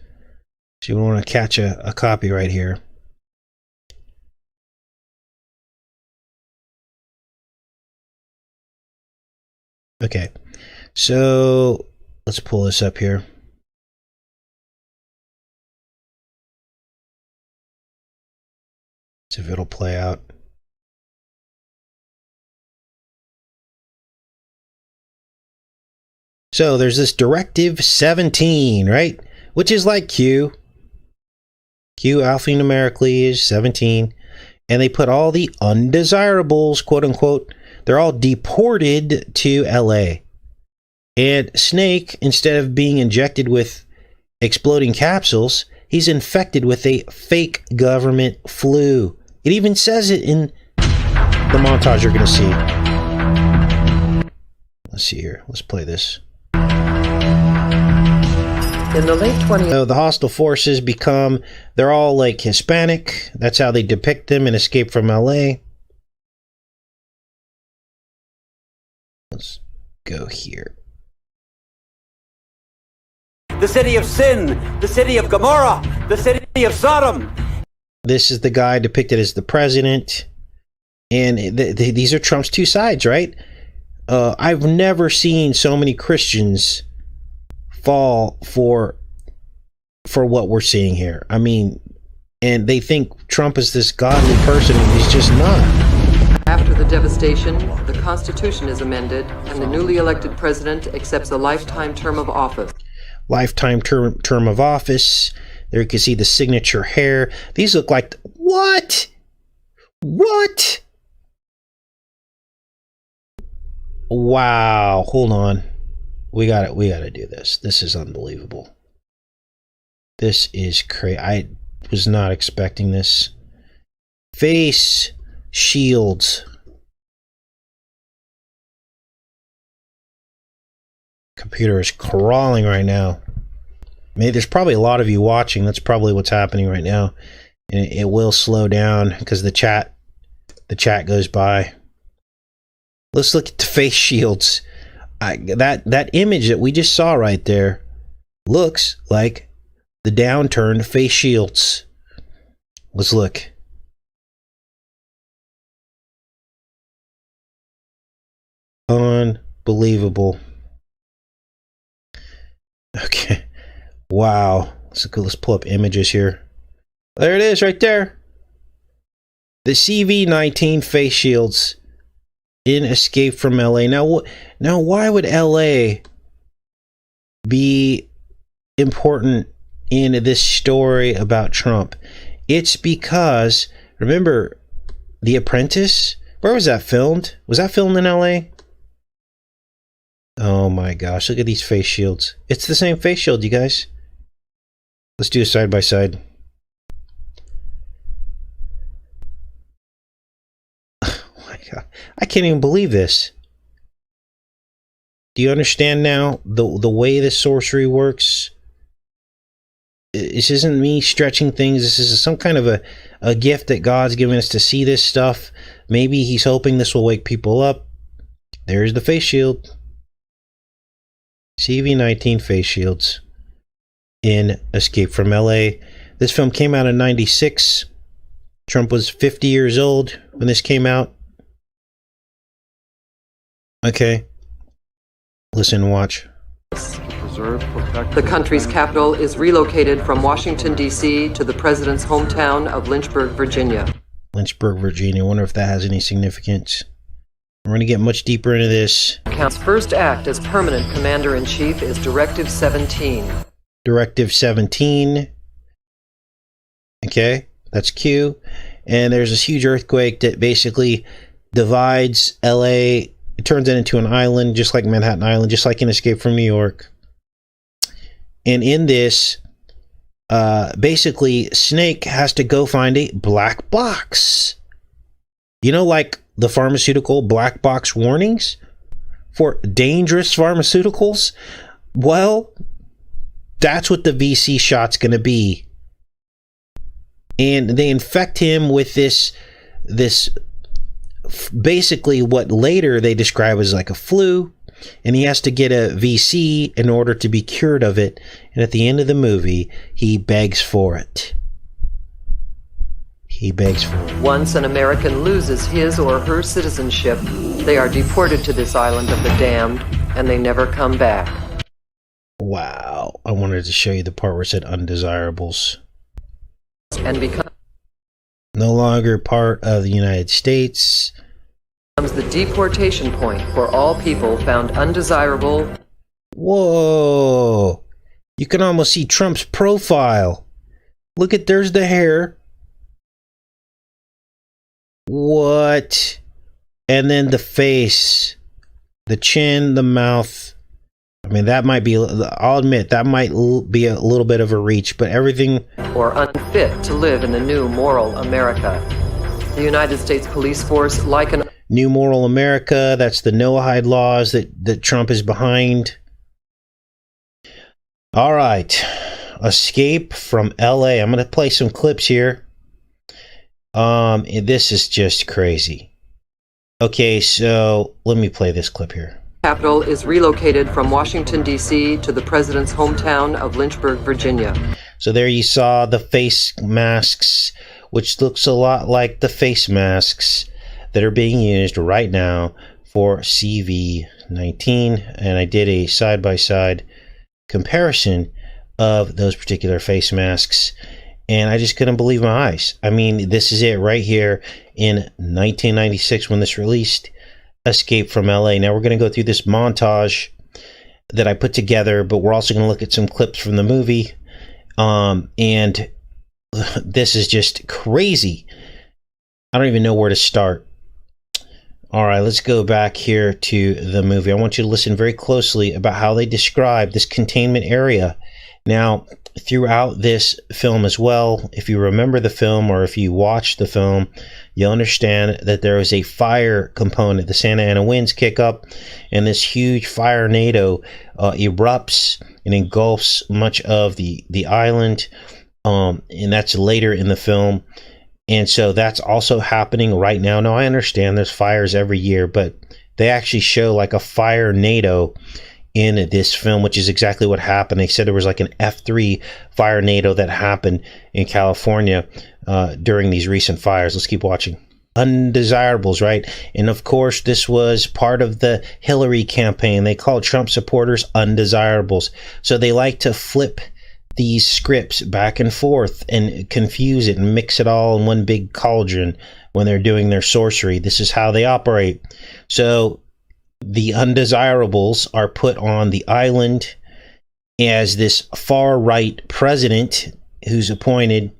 So you want to catch a copy right here. Okay, so let's pull this up here. See if it'll play out. So there's this Directive 17, right? Which is like Q. Q alphanumerically is 17. And they put all the undesirables, quote unquote, they're all deported to LA. And Snake, instead of being injected with exploding capsules, he's infected with a fake government flu. It even says it in the montage you're going to see. Let's see here. Let's play this. In the late 20s, so the hostile forces they're all like Hispanic. That's how they depict them in Escape from LA. Let's go here. The city of sin, the city of Gomorrah, the city of Sodom. This is the guy depicted as the president. And these are Trump's two sides, right? I've never seen so many Christians fall for what we're seeing here. I mean, and they think Trump is this godly person, and he's just not. After the devastation, the Constitution is amended, and the newly elected president accepts a lifetime term of office. Lifetime term of office. There you can see the signature hair. These look like what? What? Wow. Hold on. We got to do this. This is unbelievable. This is crazy. I was not expecting this. Face shields. Computer is crawling right now. Maybe there's probably a lot of you watching. That's probably what's happening right now. And it will slow down because the chat goes by. Let's look at the face shields. That image that we just saw right there looks like the downturned face shields. Let's look. Unbelievable. Okay. Wow. Let's pull up images here. There it is right there. The CV-19 face shields in Escape from LA. Now why would LA be important in this story about Trump? It's because, remember, The Apprentice? Where was that filmed? Was that filmed in LA? Oh my gosh, look at these face shields. It's the same face shield, you guys. Let's do a side by side. Oh my God. I can't even believe this. Do you understand now the way this sorcery works? This isn't me stretching things. This is some kind of a gift that God's given us to see this stuff. Maybe he's hoping this will wake people up. There's the face shield. CV-19 face shields in Escape from LA. This film came out in '96. Trump was 50 years old when this came out. Okay. Listen and watch. The country's capital is relocated from Washington, D.C. to the president's hometown of Lynchburg, Virginia. Lynchburg, Virginia. I wonder if that has any significance. We're going to get much deeper into this. Count's first act as permanent commander-in-chief is Directive 17. Directive 17. Okay, that's Q. And there's this huge earthquake that basically divides LA. It turns it into an island, just like Manhattan Island, just like in Escape from New York. And in this, basically, Snake has to go find a black box. You know, like the pharmaceutical black box warnings for dangerous pharmaceuticals? Well, that's what the VC shot's going to be. And they infect him with this basically what later they describe as like a flu, and he has to get a VC in order to be cured of it. And at the end of the movie, he begs for it. He begs for it. Once an American loses his or her citizenship, they are deported to this island of the damned, and they never come back. Wow. I wanted to show you the part where it said undesirables. And become No longer part of the United States. Becomes the deportation point for all people found undesirable. Whoa. You can almost see Trump's profile. Look at, there's the hair. What? And then the face, the chin, the mouth. I mean, that might be, I'll admit, that might be a little bit of a reach, but everything. Or unfit to live in the new moral America. The United States police force, like an New moral America, that's the no-hide laws that Trump is behind. All right. Escape from LA. I'm going to play some clips here. This is just crazy. Okay, so let me play this clip here. Capital is relocated from Washington, D.C. to the president's hometown of Lynchburg, Virginia. So there you saw the face masks, which looks a lot like the face masks that are being used right now for CV-19. And I did a side-by-side comparison of those particular face masks, and I just couldn't believe my eyes. I mean, this is it right here in 1996 when this released, Escape from LA. Now we're going to go through this montage that I put together, but we're also going to look at some clips from the movie. And this is just crazy. I don't even know where to start. All right, let's go back here to the movie. I want you to listen very closely about how they describe this containment area. Now, throughout this film as well, if you remember the film or if you watch the film, you'll understand that there is a fire component. The Santa Ana winds kick up, and this huge fire tornado erupts and engulfs much of the island, and that's later in the film. And so that's also happening right now. Now, I understand there's fires every year, but they actually show like a fire tornado in this film, which is exactly what happened. They said there was like an F3 fire tornado that happened in California during these recent fires. Let's keep watching. Undesirables, right? And of course, this was part of the Hillary campaign. They called Trump supporters undesirables. So they like to flip these scripts back and forth and confuse it and mix it all in one big cauldron when they're doing their sorcery. This is how they operate. So the undesirables are put on the island as this far right president who's appointed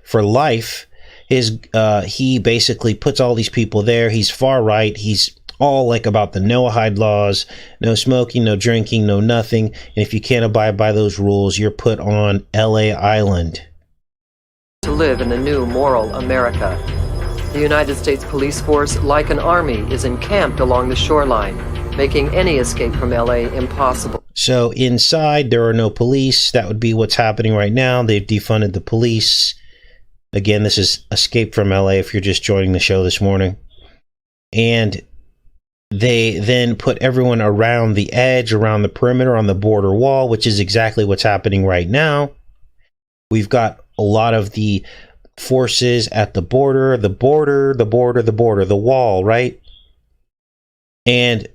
for life. He basically puts all these people there. He's far right. He's all like about the no-hide laws, no smoking, no drinking, no nothing. And if you can't abide by those rules, you're put on LA Island. To live in the new moral America. The United States police force, like an army, is encamped along the shoreline, making any escape from LA impossible. So inside, there are no police. That would be what's happening right now. They've defunded the police. Again, this is Escape from LA if you're just joining the show this morning. And they then put everyone around the edge, around the perimeter, on the border wall, which is exactly what's happening right now. We've got a lot of the forces at the border, the wall, right? And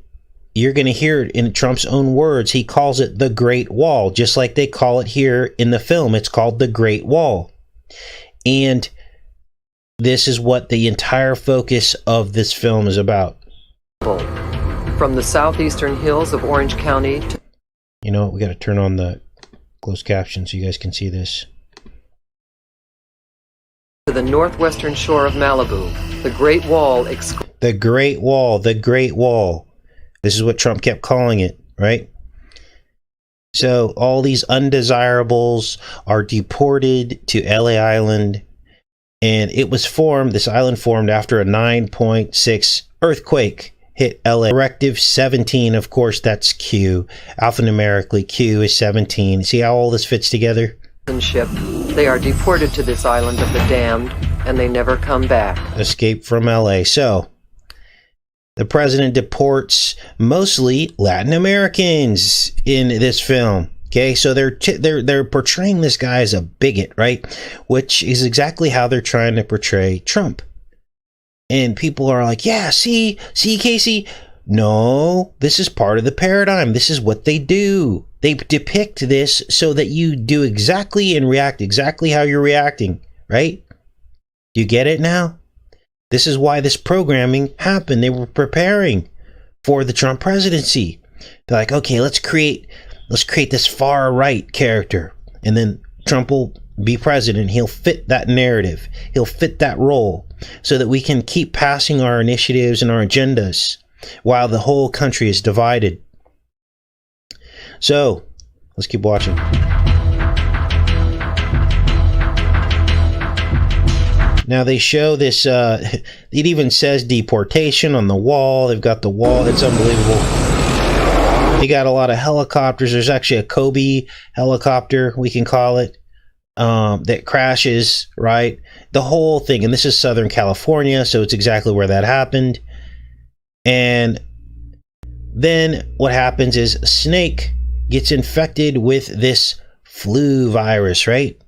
you're going to hear it in Trump's own words. He calls it the Great Wall, just like they call it here in the film. It's called the Great Wall. And this is what the entire focus of this film is about. From the southeastern hills of Orange County to... You know, we got to turn on the closed caption so you guys can see this. To the northwestern shore of Malibu, the Great Wall... The Great Wall, the Great Wall. This is what Trump kept calling it, right? So all these undesirables are deported to LA Island, and it was formed, this island formed after a 9.6 earthquake hit LA. Directive 17, of course, that's Q. Alphanumerically, Q is 17. See how all this fits together? They are deported to this island of the damned, and they never come back. Escape from LA. So the president deports mostly Latin Americans in this film. Okay, so they're portraying this guy as a bigot, right? Which is exactly how they're trying to portray Trump. And people are like, yeah, see, Casey. No, this is part of the paradigm. This is what they do. They depict this so that you do exactly and react exactly how you're reacting, right? You get it now? This is why this programming happened. They were preparing for the Trump presidency. They're like, okay, let's create this far right character, and then Trump will be president. He'll fit that narrative. He'll fit that role so that we can keep passing our initiatives and our agendas while the whole country is divided. So, let's keep watching. Now they show this, it even says deportation on the wall. They've got the wall. It's unbelievable. They got a lot of helicopters. There's actually a Kobe helicopter, we can call it, that crashes, right? The whole thing. And this is Southern California, so it's exactly where that happened. And then what happens is Snake gets infected with this flu virus, right?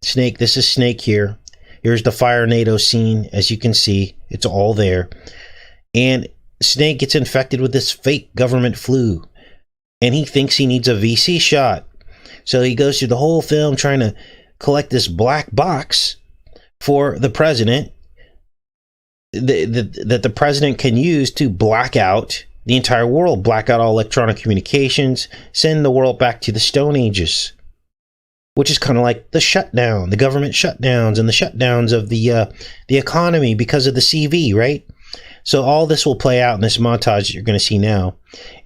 Snake, this is Snake here. Here's the Fire NATO scene. As you can see, it's all there. And Snake gets infected with this fake government flu. And he thinks he needs a VC shot. So he goes through the whole film trying to collect this black box for the president that the president can use to black out the entire world, black out all electronic communications, send the world back to the Stone Ages, which is kind of like the shutdown, the government shutdowns and the shutdowns of the economy because of the CV, right? So all this will play out in this montage that you're going to see now.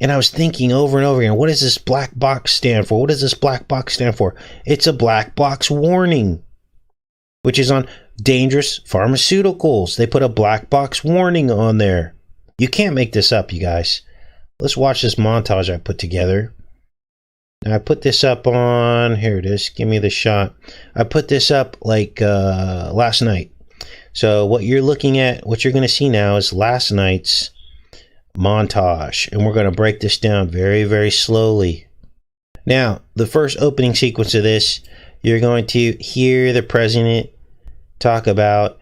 And I was thinking over and over again, what does this black box stand for? What does this black box stand for? It's a black box warning, which is on dangerous pharmaceuticals. They put a black box warning on there. You can't make this up, you guys. Let's watch this montage I put together. Now I put this up on, here it is, give me the shot. I put this up like last night. So what you're looking at, what you're going to see now is last night's montage. And we're going to break this down very, very slowly. Now, the first opening sequence of this, you're going to hear the president talk about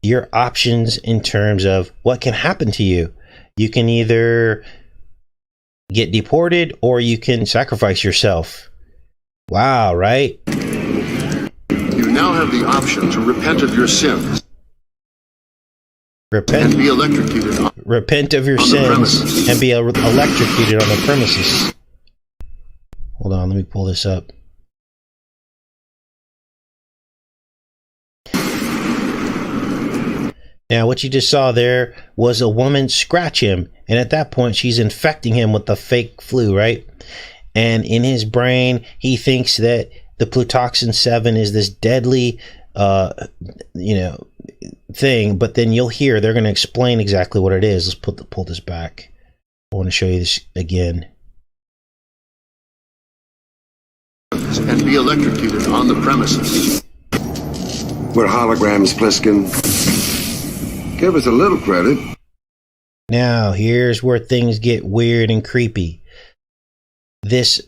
your options in terms of what can happen to you. You can either get deported or you can sacrifice yourself. Wow, right? You now have the option to repent of your sins. Repent and be electrocuted. Repent of your sins and be electrocuted on the premises. Hold on, let me pull this up. Now, what you just saw there was a woman scratch him, and at that point, she's infecting him with the fake flu, right? And in his brain, he thinks that the Plutoxin 7 is this deadly, thing. But then you'll hear they're going to explain exactly what it is. Let's pull this back. I want to show you this again. And be electrocuted on the premises. We're holograms, Pliskin. Give us a little credit. Now, here's where things get weird and creepy. This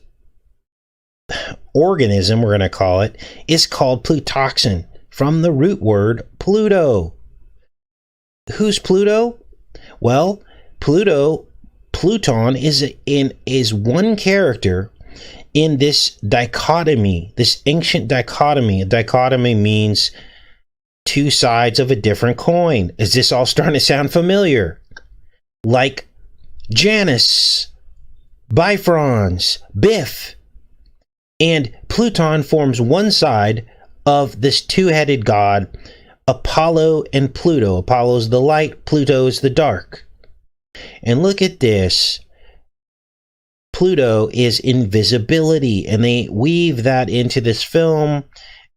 organism, we're going to call it, is called Plutoxin, from the root word Pluto. Who's Pluto? Well, Pluton is one character in this dichotomy, this ancient dichotomy. A dichotomy means two sides of a different coin. Is this all starting to sound familiar? Like Janus, Bifrons, Biff. And Pluton forms one side of this two-headed god, Apollo and Pluto. Apollo's the light, Pluto's the dark. And look at this. Pluto is invisibility, and they weave that into this film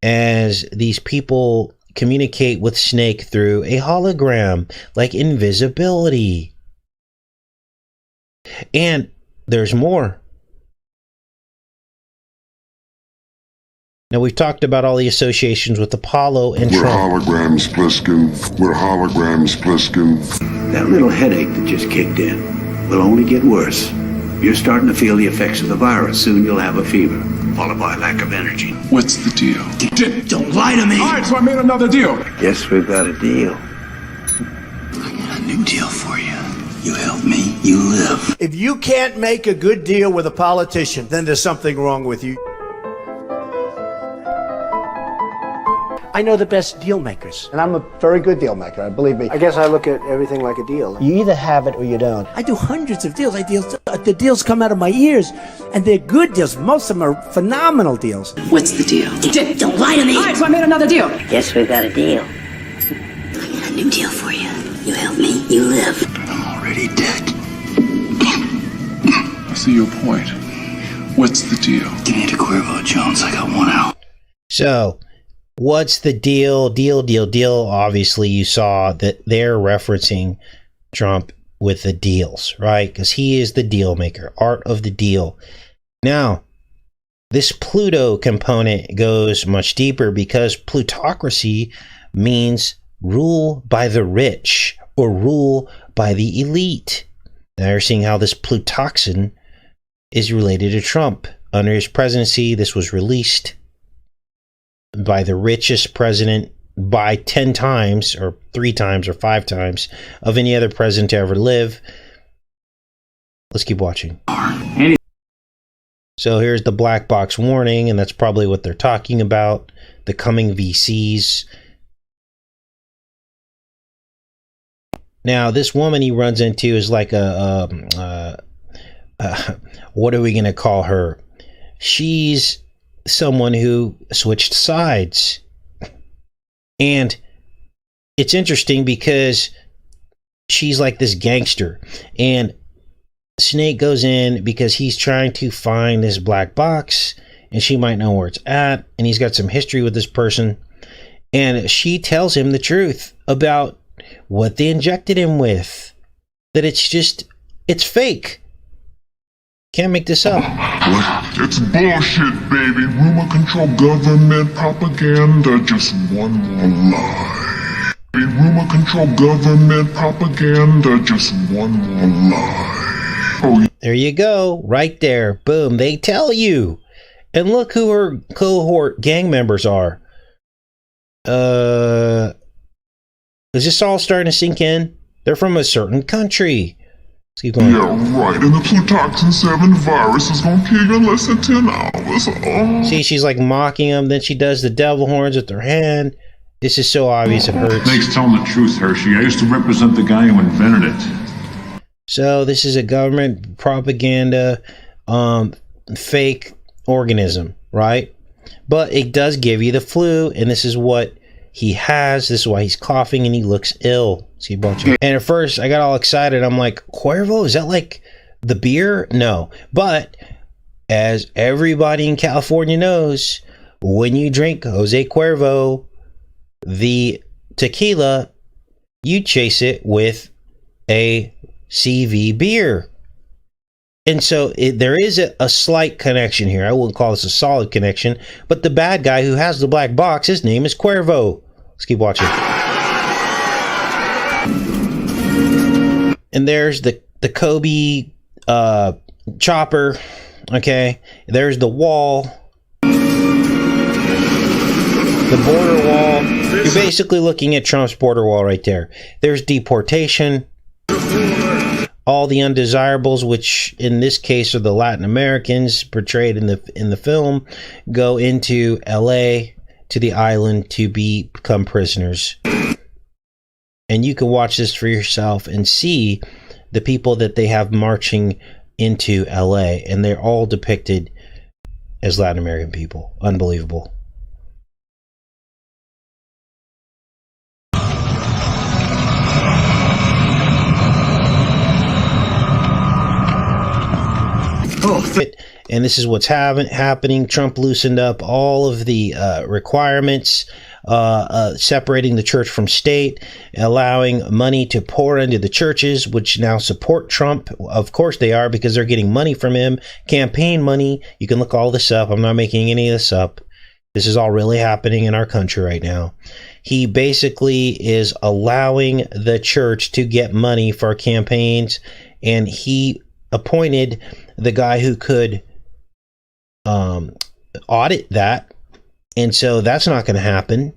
as these people communicate with Snake through a hologram, like invisibility. And there's more. Now, we've talked about all the associations with Apollo and We're Trump. holograms, Pliskin. We're holograms, Pliskin. That little headache that just kicked in will only get worse. You're starting to feel the effects of the virus. Soon you'll have a fever, followed by a lack of energy. What's the deal? Don't lie to me! All right, so I made another deal. Yes, we've got a deal. I got a new deal for you. You help me, you live. If you can't make a good deal with a politician, then there's something wrong with you. I know the best deal makers. And I'm a very good deal maker, believe me. I guess I look at everything like a deal. You either have it or you don't. I do hundreds of deals. The deals come out of my ears, and they're good deals. Most of them are phenomenal deals. What's the deal? Don't lie to me! All right, so I made another deal. Yes, we've got a deal. I got a new deal for you. You help me, you live. I'm already dead. I see your point. What's the deal? Give me to Cuervo, Jones. I got 1 hour. So, what's the deal? Deal. Obviously, you saw that they're referencing Trump with the deals, right? Because he is the deal maker, art of the deal. Now, this Pluto component goes much deeper because plutocracy means rule by the rich or rule by the elite. Now you're seeing how this plutoxin is related to Trump. Under his presidency, this was released by the richest president by 10 times or 3 times or 5 times of any other president to ever live. Let's keep watching. So here's the black box warning, and that's probably what they're talking about, the coming VCs. Now, this woman he runs into is like what are we going to call her? She's someone who switched sides. And it's interesting because she's like this gangster. And Snake goes in because he's trying to find this black box, and she might know where it's at, and he's got some history with this person. And she tells him the truth about what they injected him with. That it's fake. Can't make this up. What? It's bullshit, baby. Rumor control government propaganda. Just one more lie. Rumor control government propaganda. Just one more lie. Oh, there you go. Right there. Boom. They tell you. And look who her cohort gang members are. Is this all starting to sink in? They're from a certain country. Let's keep going. Yeah, right. And the Plutoxin 7 virus is gonna kill you in less than 10 hours. Oh. See, she's like mocking them. Then she does the devil horns with her hand. This is so obvious it hurts. Snake's telling the truth, Hershey. I used to represent the guy who invented it. So this is a government propaganda fake organism, right? But it does give you the flu, and this is what he has. This is why he's coughing and he looks ill. See, and at first I got all excited. I'm like, Cuervo? Is that like the beer? No. But as everybody in California knows, when you drink Jose Cuervo, the tequila, you chase it with a CV beer. And so there is a slight connection here. I wouldn't call this a solid connection, but the bad guy who has the black box, his name is Cuervo. Let's keep watching. And there's the Kobe chopper. Okay, there's the wall, the border wall. You're basically looking at Trump's border wall right there. There's deportation. All the undesirables, which in this case are the Latin Americans portrayed in the film, go into LA to the island to become prisoners. And you can watch this for yourself and see the people that they have marching into LA, and they're all depicted as Latin American people. Unbelievable. And this is what's happening. Trump loosened up all of the requirements, separating the church from state, allowing money to pour into the churches, which now support Trump. Of course they are, because they're getting money from him, campaign money. You can look all this up. I'm not making any of this up. This is all really happening in our country right now. He basically is allowing the church to get money for campaigns, and he appointed the guy who could audit that. And so that's not going to happen.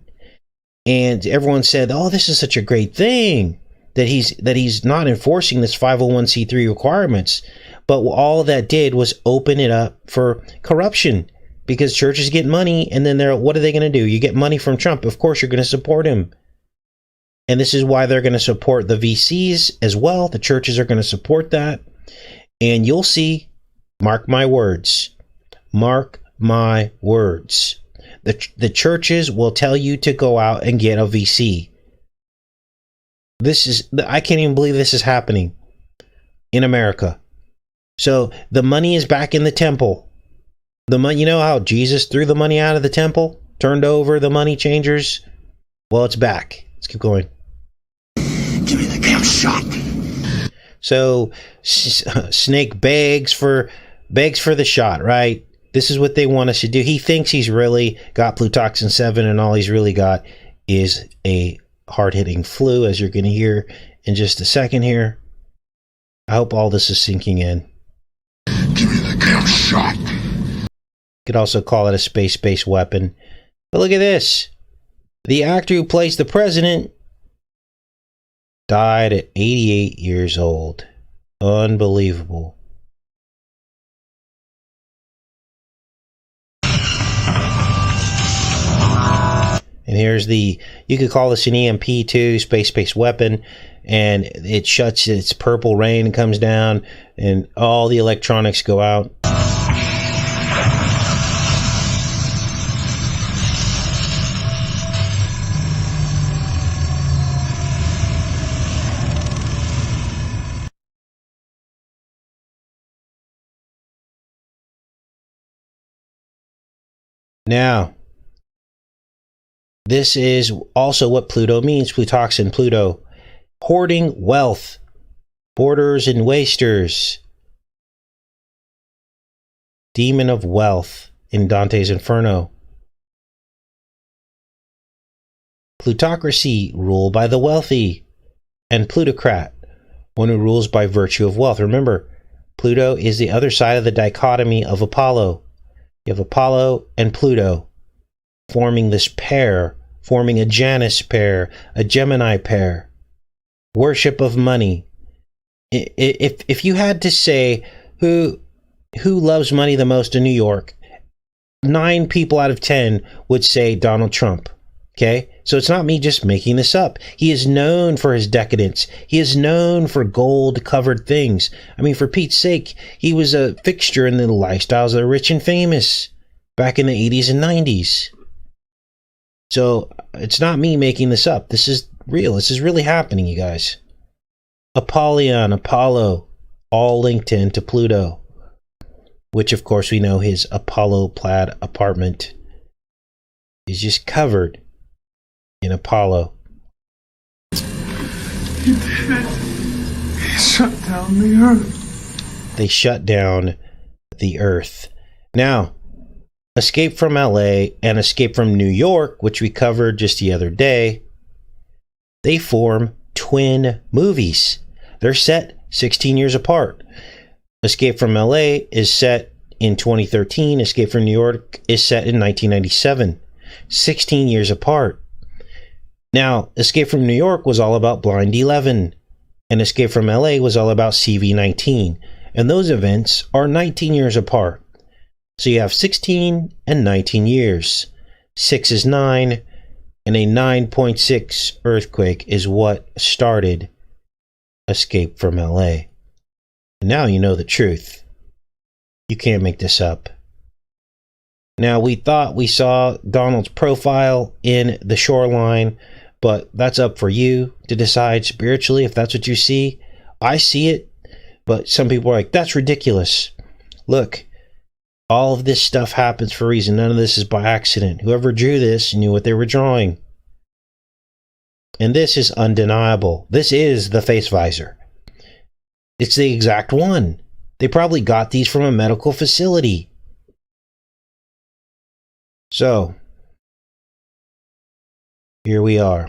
And everyone said, oh, this is such a great thing that he's not enforcing this 501c3 requirements. But all that did was open it up for corruption, because churches get money, and then what are they going to do? You get money from Trump. Of course, you're going to support him. And this is why they're going to support the VCs as well. The churches are going to support that. And you'll see, mark my words, mark my words. The churches will tell you to go out and get a VC. I can't even believe this is happening in America. So the money is back in the temple. The money, you know how Jesus threw the money out of the temple, turned over the money changers? Well, it's back. Let's keep going. Give me the damn shot. So Snake begs for the shot, right? This is what they want us to do. He thinks he's really got Plutoxin 7, and all he's really got is a hard-hitting flu, as you're going to hear in just a second here. I hope all this is sinking in. Give me the damn shot. You could also call it a space-based weapon. But look at this. The actor who plays the president died at 88 years old. Unbelievable. And here's you could call this an EMP2, space-based weapon, and it shuts, its purple rain comes down, and all the electronics go out. Now, this is also what Pluto means, Plutoxin Pluto. Hoarding wealth, hoarders and wasters. Demon of wealth in Dante's Inferno. Plutocracy, rule by the wealthy. And plutocrat, one who rules by virtue of wealth. Remember, Pluto is the other side of the dichotomy of Apollo. You have Apollo and Pluto forming this pair, forming a Janus pair, a Gemini pair. Worship of money. If you had to say who loves money the most in New York, 9 people out of 10 would say Donald Trump. Okay? So it's not me just making this up. He is known for his decadence. He is known for gold-covered things. I mean, for Pete's sake, he was a fixture in the lifestyles of the rich and famous back in the 80s and 90s. So it's not me making this up. This is real. This is really happening, you guys. Apollyon, Apollo, all linked into Pluto, which of course we know his Apollo plaid apartment is just covered in Apollo. He shut down the Earth. They shut down the Earth. Now, Escape from LA and Escape from New York, which we covered just the other day, they form twin movies. They're set 16 years apart. Escape from LA is set in 2013. Escape from New York is set in 1997. 16 years apart. Now, Escape from New York was all about Blind 11, and Escape from LA was all about CV19. And those events are 19 years apart. So you have 16 and 19 years. 6 is 9, and a 9.6 earthquake is what started Escape from LA. And now you know the truth. You can't make this up. Now, we thought we saw Donald's profile in the shoreline, but that's up for you to decide spiritually if that's what you see. I see it, but some people are like, that's ridiculous. Look, all of this stuff happens for a reason. None of this is by accident. Whoever drew this knew what they were drawing. And this is undeniable. This is the face visor. It's the exact one. They probably got these from a medical facility. So, here we are.